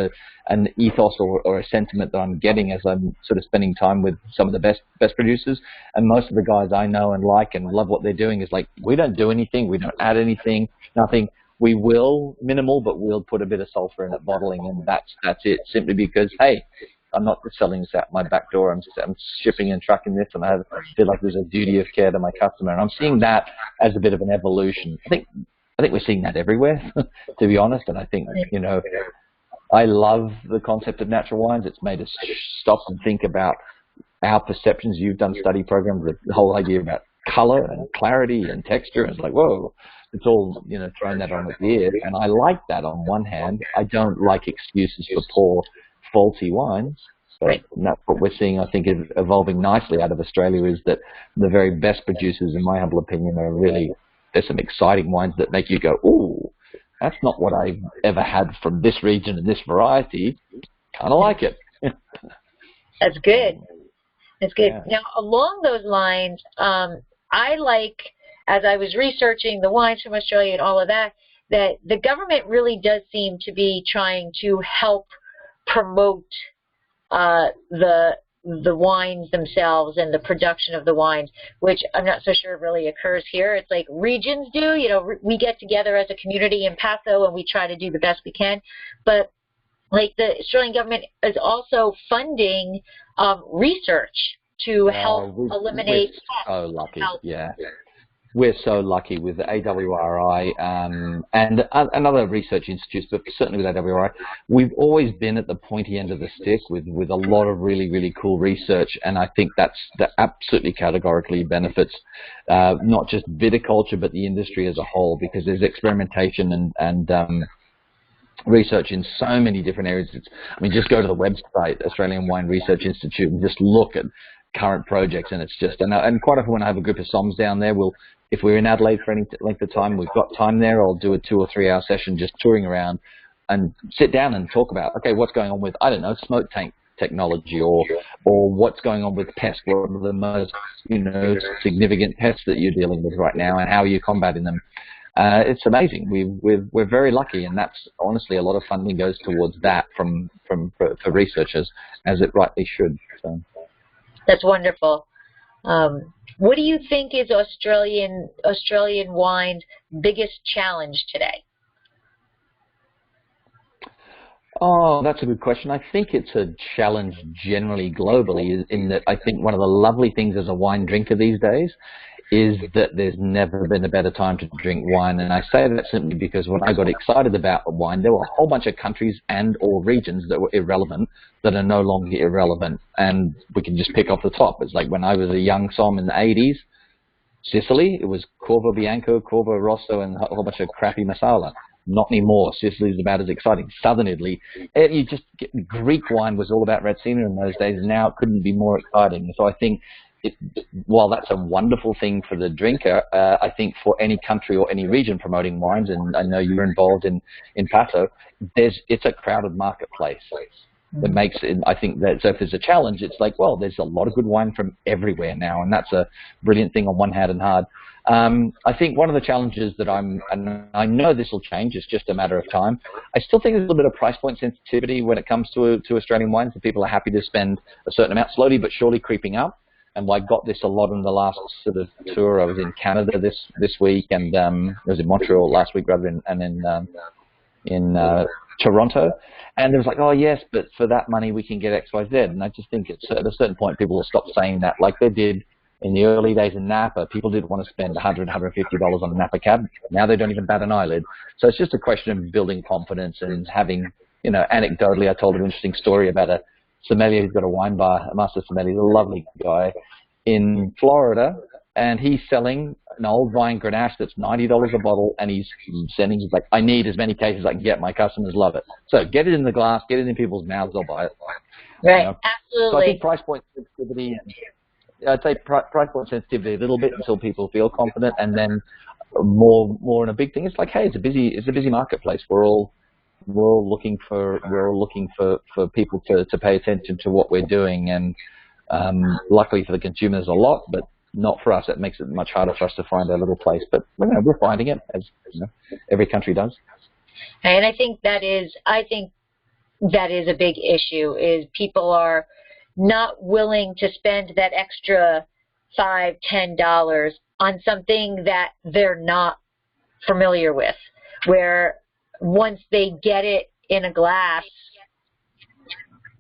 B: an ethos or a sentiment that I'm getting as I'm sort of spending time with some of the best producers. And most of the guys I know and like and love what they're doing is like, we don't do anything, we don't add anything, nothing. We will minimal, but we'll put a bit of sulfur in it, bottling, and that's it. Simply because, hey, I'm not just selling this out my back door. I'm shipping and trucking this, and I feel like there's a duty of care to my customer. And I'm seeing that as a bit of an evolution. I think we're seeing that everywhere, to be honest. And I think I love the concept of natural wines. It's made us stop and think about our perceptions. You've done study programs, the whole idea about color and clarity and texture. And it's like, whoa. It's all, thrown that on its ear, and I like that on one hand. I don't like excuses for poor, faulty wines, but that's what we're seeing, I think, is evolving nicely out of Australia, is that the very best producers, in my humble opinion, are really, there's some exciting wines that make you go, ooh, that's not what I've ever had from this region and this variety. Kind of like it.
A: That's good. That's good.
B: Yeah.
A: Now, along those lines, I like, as I was researching the wines from Australia and all of that, that the government really does seem to be trying to help promote the wines themselves and the production of the wines, which I'm not so sure really occurs here. It's like regions do. We get together as a community in Paso and we try to do the best we can. But like the Australian government is also funding research to help eliminate.
B: We're so lucky, yeah. We're so lucky with the AWRI and other research institutes, but certainly with AWRI. We've always been at the pointy end of the stick with a lot of really, really cool research, and I think that absolutely categorically benefits not just viticulture, but the industry as a whole, because there's experimentation and research in so many different areas. Just go to the website, Australian Wine Research Institute, and just look at current projects, and it's just, and quite often when I have a group of SOMs down there, if we're in Adelaide for any length of time, we've got time there, I'll do a 2 or 3 hour session just touring around and sit down and talk about, okay, what's going on with, I don't know, smoke tank technology, or what's going on with pests, what are the most, significant pests that you're dealing with right now, and how are you combating them. It's amazing. We're very lucky, and that's honestly a lot of funding goes towards that for researchers, as it rightly should. So.
A: That's wonderful. What do you think is Australian wine's biggest challenge today?
B: Oh, that's a good question. I think it's a challenge generally globally, in that I think one of the lovely things as a wine drinker these days is that there's never been a better time to drink wine. And I say that simply because when I got excited about wine, there were a whole bunch of countries and or regions that were irrelevant that are no longer irrelevant. And we can just pick off the top. It's like when I was a young som in the 80s, Sicily, it was Corvo Bianco, Corvo Rosso, and a whole bunch of crappy masala. Not anymore. Sicily's about as exciting. Southern Italy, you just get, Greek wine was all about Retsina in those days, and now it couldn't be more exciting. So I think, while that's a wonderful thing for the drinker, I think for any country or any region promoting wines, and I know you're involved in Paso, it's a crowded marketplace. That makes it, I think that, so if there's a challenge, it's like, well, there's a lot of good wine from everywhere now, and that's a brilliant thing on one hand and hard. I think one of the challenges that and I know this will change, it's just a matter of time. I still think there's a little bit of price point sensitivity when it comes to Australian wines, that people are happy to spend a certain amount, slowly but surely creeping up. And I got this a lot in the last sort of tour. I was in Canada this week, and I was in Montreal last week, rather, and in Toronto. And it was like, oh, yes, but for that money we can get X, Y, Z. And I just think at a certain point people will stop saying that, like they did in the early days in Napa. People did want to spend $100, $150 on a Napa cab. Now they don't even bat an eyelid. So it's just a question of building confidence and having, anecdotally, I told an interesting story about a sommelier who's got a wine bar, a master sommelier, he's a lovely guy in Florida, and he's selling an old vine Grenache that's $90 a bottle, and he's like, I need as many cases as I can get. My customers love it. So get it in the glass, get it in people's mouths, they'll buy it.
A: Right, absolutely.
B: So I think price point sensitivity, I'd say price point sensitivity a little bit until people feel confident, and then more in a big thing. It's like, hey, it's a busy marketplace. We're all looking for people to pay attention to what we're doing, and luckily for the consumers a lot, but not for us. It makes it much harder for us to find our little place. But we're finding it, as every country does.
A: And I think that is a big issue. Is people are not willing to spend that extra $5, $10 on something that they're not familiar with, where once they get it in a glass,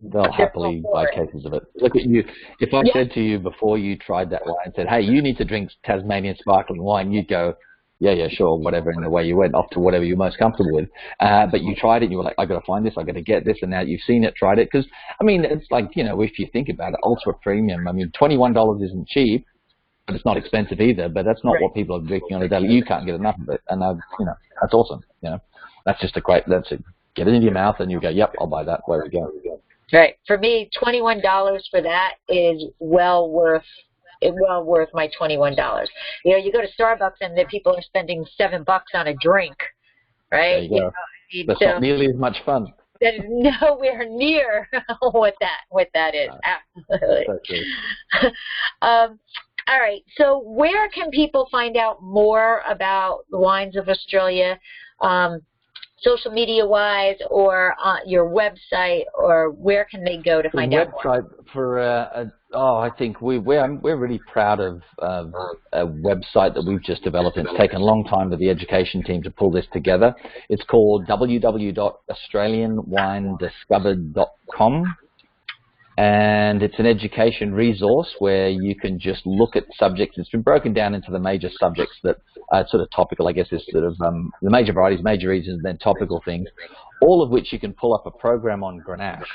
B: they'll happily buy cases of it. Look at you. If I said to you before you tried that wine and said, hey, you need to drink Tasmanian sparkling wine, you'd go, yeah, sure, whatever, and the way you went off to whatever you're most comfortable with. But you tried it, and you were like, I got to find this, I got to get this, and now you've seen it, tried it. Because, it's like, if you think about it, ultra premium. $21 isn't cheap, but it's not expensive either. But that's not what people are drinking on a daily. You can't get enough of it, and that's awesome. That's just get it into your mouth, and you go, yep, I'll buy that. Where we go.
A: Right. For me, $21 for that is well worth my $21. You go to Starbucks and the people are spending $7 on a drink, right?
B: There you go. That's not nearly as much fun.
A: That is nowhere near what that is. Absolutely. All right. So where can people find out more about the wines of Australia? Social media-wise, or your website, or where can they go to find out more?
B: I think we're really proud of a website that we've just developed. It's taken a long time for the education team to pull this together. It's called www.australianwinediscovered.com. And it's an education resource where you can just look at subjects. It's been broken down into the major subjects that are sort of topical, I guess, is sort of the major varieties, major regions, then topical things, all of which you can pull up a program on Grenache.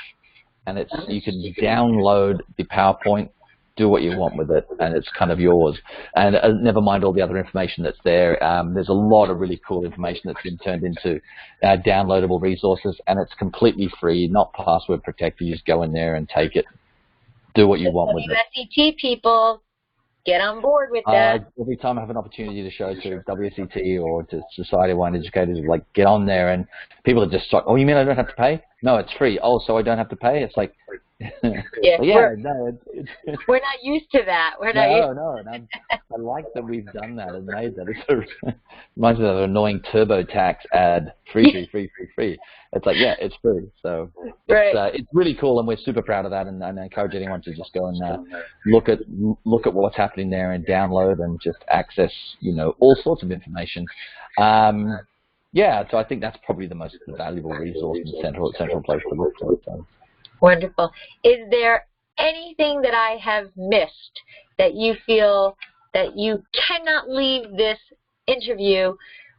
B: And you can download the PowerPoint, do what you want with it, and it's kind of yours. And never mind all the other information that's there. There's a lot of really cool information that's been turned into downloadable resources, and it's completely free, not password protected. You just go in there and take it, do what you want with it.
A: WSET people, get on board with that.
B: Every time I have an opportunity to show to WSET or to Society of Wine Educators, like, get on there, and people are just like, oh, you mean I don't have to pay? No, it's free. Oh, so I don't have to pay? It's like,
A: we're not used to that.
B: No, and I like that we've done that and made that. It reminds me of an annoying TurboTax ad, free. It's like, it's free. So it's really cool, and we're super proud of that, and I encourage anyone to just go and look at what's happening there and download and just access, all sorts of information. So I think that's probably the most valuable resource and central place to look for. So.
A: Wonderful. Is there anything that I have missed that you feel that you cannot leave this interview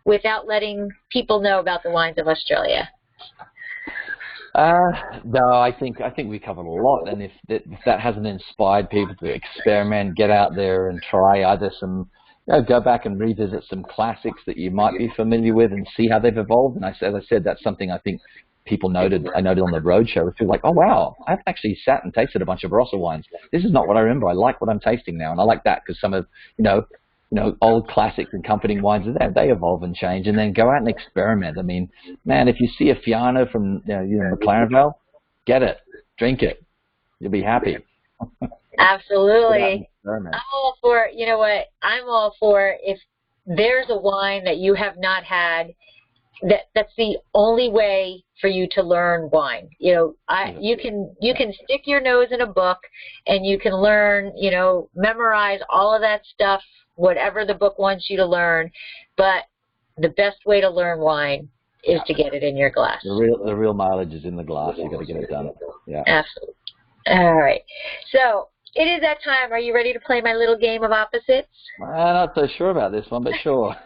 A: without letting people know about the wines of Australia?
B: No, I think we covered a lot, and if that hasn't inspired people to experiment, get out there and try either some, go back and revisit some classics that you might be familiar with and see how they've evolved. And as I said, that's something I think people noted. I noted on the Roadshow. It's like, oh wow, I've actually sat and tasted a bunch of Barossa wines. This is not what I remember. I like what I'm tasting now, and I like that because some of old classics and comforting wines are there. They evolve and change, and then go out and experiment. I mean, man, if you see a Fiano from McLaren Vale, get it, drink it, you'll be happy.
A: Absolutely. I'm all for, you know what, I'm all for if there's a wine that you have not had, that's the only way for you to learn wine. You can stick your nose in a book and you can learn, memorize all of that stuff, whatever the book wants you to learn, but the best way to learn wine is to get it in your glass.
B: The real mileage is in the glass. You've got to get it done. Yeah.
A: Absolutely. All right. So it is that time. Are you ready to play my little game of opposites?
B: I'm not so sure about this one, but sure.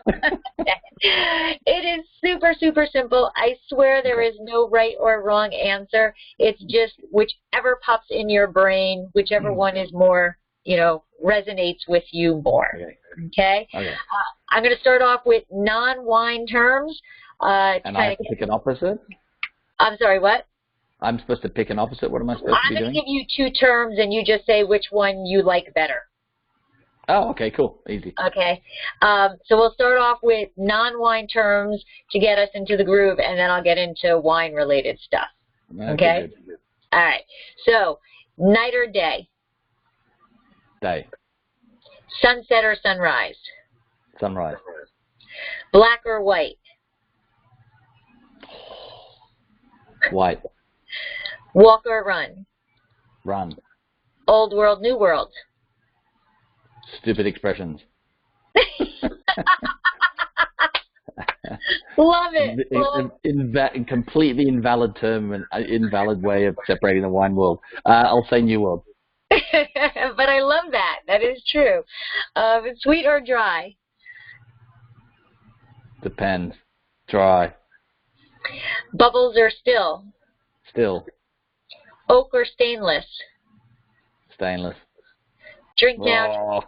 A: It is super, super simple. I swear there is no right or wrong answer. It's just whichever pops in your brain, whichever one is more, resonates with you more. Okay? I'm going to start off with non-wine terms.
B: And I have to pick an opposite?
A: I'm sorry, what?
B: I'm supposed to pick an opposite? What am I supposed to be doing?
A: I'm going to give you 2 terms, and you just say which one you like better.
B: Oh, okay, cool. Easy.
A: Okay. So we'll start off with non-wine terms to get us into the groove, and then I'll get into wine-related stuff. Okay?
B: Good.
A: All right. So, night or day?
B: Day.
A: Sunset or sunrise?
B: Sunrise.
A: Black or white?
B: White.
A: Walk or run?
B: Run.
A: Old world, new world?
B: Stupid expressions.
A: Love it.
B: Completely invalid term and invalid way of separating the wine world. I'll say new world.
A: But I love that. That is true. Sweet or dry?
B: Depends. Dry.
A: Bubbles or still?
B: Still.
A: Oak or stainless?
B: Stainless.
A: Drink now.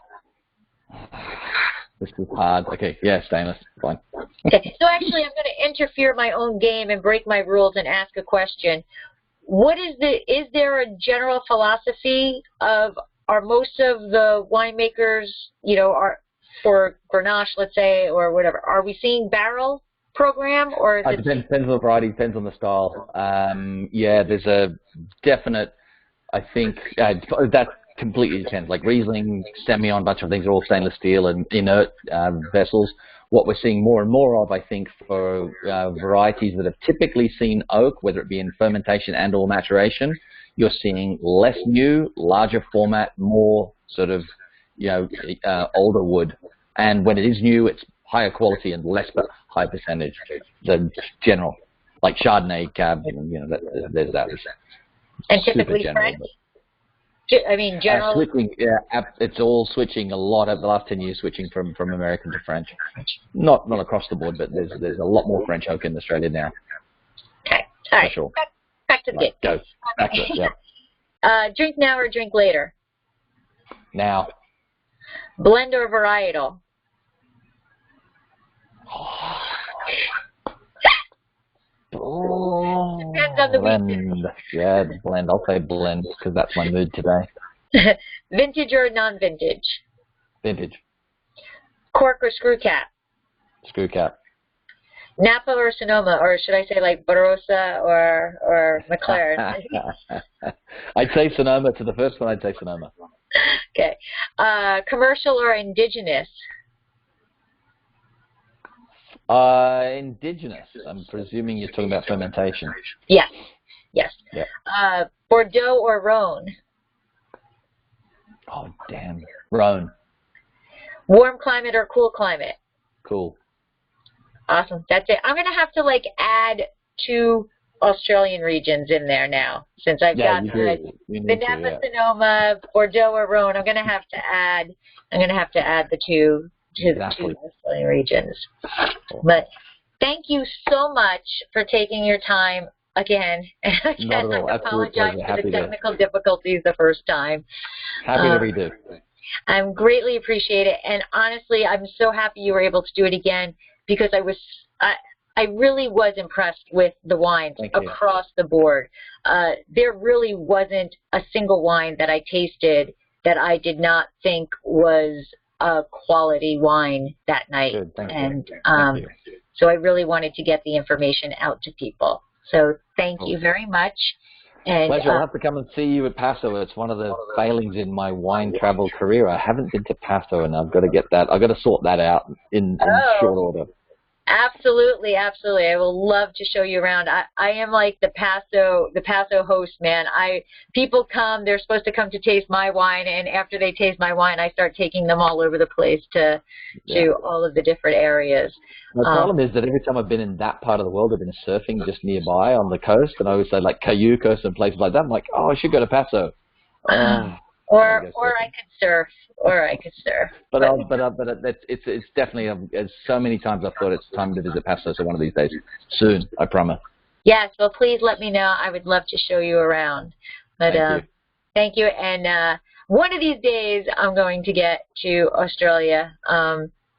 B: This is hard. Okay, yeah, stainless. Fine.
A: Okay. So actually, I'm going to interfere my own game and break my rules and ask a question. Is there a general philosophy are most of the winemakers, are for Grenache, let's say, or whatever, are we seeing barrel program, or is it
B: depends on the variety, depends on the style. Yeah, there's a definite, I think, that completely depends. Like Riesling, Semillon, a bunch of things are all stainless steel and inert vessels. What we're seeing more and more of, I think, for varieties that have typically seen oak, whether it be in fermentation and or maturation, you're seeing less new, larger format, more sort of, older wood. And when it is new, it's higher quality and less but high percentage. The general, like Chardonnay, Cab, there's that.
A: And typically French? General.
B: Switching, yeah, it's all switching a lot over the last 10 years, switching from American to French. Not across the board, but there's a lot more French oak in Australia now.
A: Okay, all right.
B: Sure.
A: Back to the game.
B: Go. Back to it, yeah.
A: Drink now or drink later?
B: Now.
A: Blend or varietal? Depends on the
B: blend. Yeah, blend. I'll say blend because that's my mood today.
A: Vintage or non-vintage?
B: Vintage.
A: Cork or screw cap?
B: Screw cap.
A: Napa or Sonoma, or should I say like Barossa or McLaren?
B: I'd say Sonoma. To the first one, I'd say Sonoma.
A: Okay. Commercial or indigenous?
B: Indigenous. I'm presuming you're talking about fermentation.
A: Yes. Yes.
B: Yeah.
A: Bordeaux or Rhone?
B: Oh, damn. Rhone.
A: Warm climate or cool climate?
B: Cool.
A: Awesome. That's it. I'm going to have to add 2 Australian regions in there now, since I've got the Napa, Sonoma, Bordeaux, or Rhone. I'm going to have to add the two Australian regions. But thank you so much for taking your time again.
B: Not at all.
A: I apologize for the technical difficulties the first time.
B: Happy to redo.
A: I'm greatly appreciate it, and honestly, I'm so happy you were able to do it again, because I really was impressed with the wines across the board. There really wasn't a single wine that I tasted that I did not think was a quality wine that night.
B: Good, thank you.
A: So I really wanted to get the information out to people. So thank you very much. And,
B: pleasure. I'll have to come and see you at Paso. It's one of the failings in my wine travel career. I haven't been to Paso, and I've got to get that. I've got to sort that out in short order.
A: Absolutely, absolutely. I will love to show you around. I am like the Paso host, man. People come, they're supposed to come to taste my wine, and after they taste my wine, I start taking them all over the place to all of the different areas.
B: The problem is that every time I've been in that part of the world, I've been surfing just nearby on the coast, and I always say like Cayucos and places like that. I'm like, oh, I should go to Paso.
A: Or I could surf. But
B: it's definitely so many times I've thought it's time to visit Paso. So one of these days, soon, I promise.
A: Yes. Well, please let me know. I would love to show you around. But thank you. And one of these days, I'm going to get to Australia.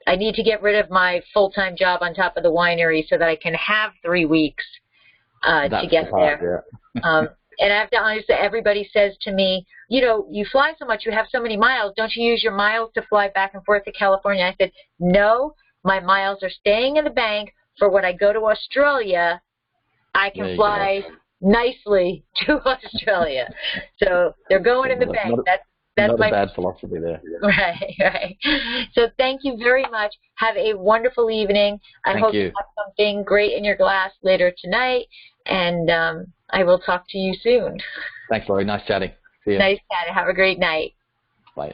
A: I need to get rid of my full-time job on top of the winery so that I can have 3 weeks to get there. Yeah. And I have to honestly, everybody says to me, you know, you fly so much, you have so many miles, don't you use your miles to fly back and forth to California? I said, no, my miles are staying in the bank for when I go to Australia, I can fly nicely to Australia. So they're going in the bank. That's
B: not a bad philosophy there.
A: Right. So thank you very much. Have a wonderful evening. I hope you have something great in your glass later tonight. And I will talk to you soon.
B: Thanks, Lori. Nice chatting. See you.
A: Nice chatting. Have a great night.
B: Bye.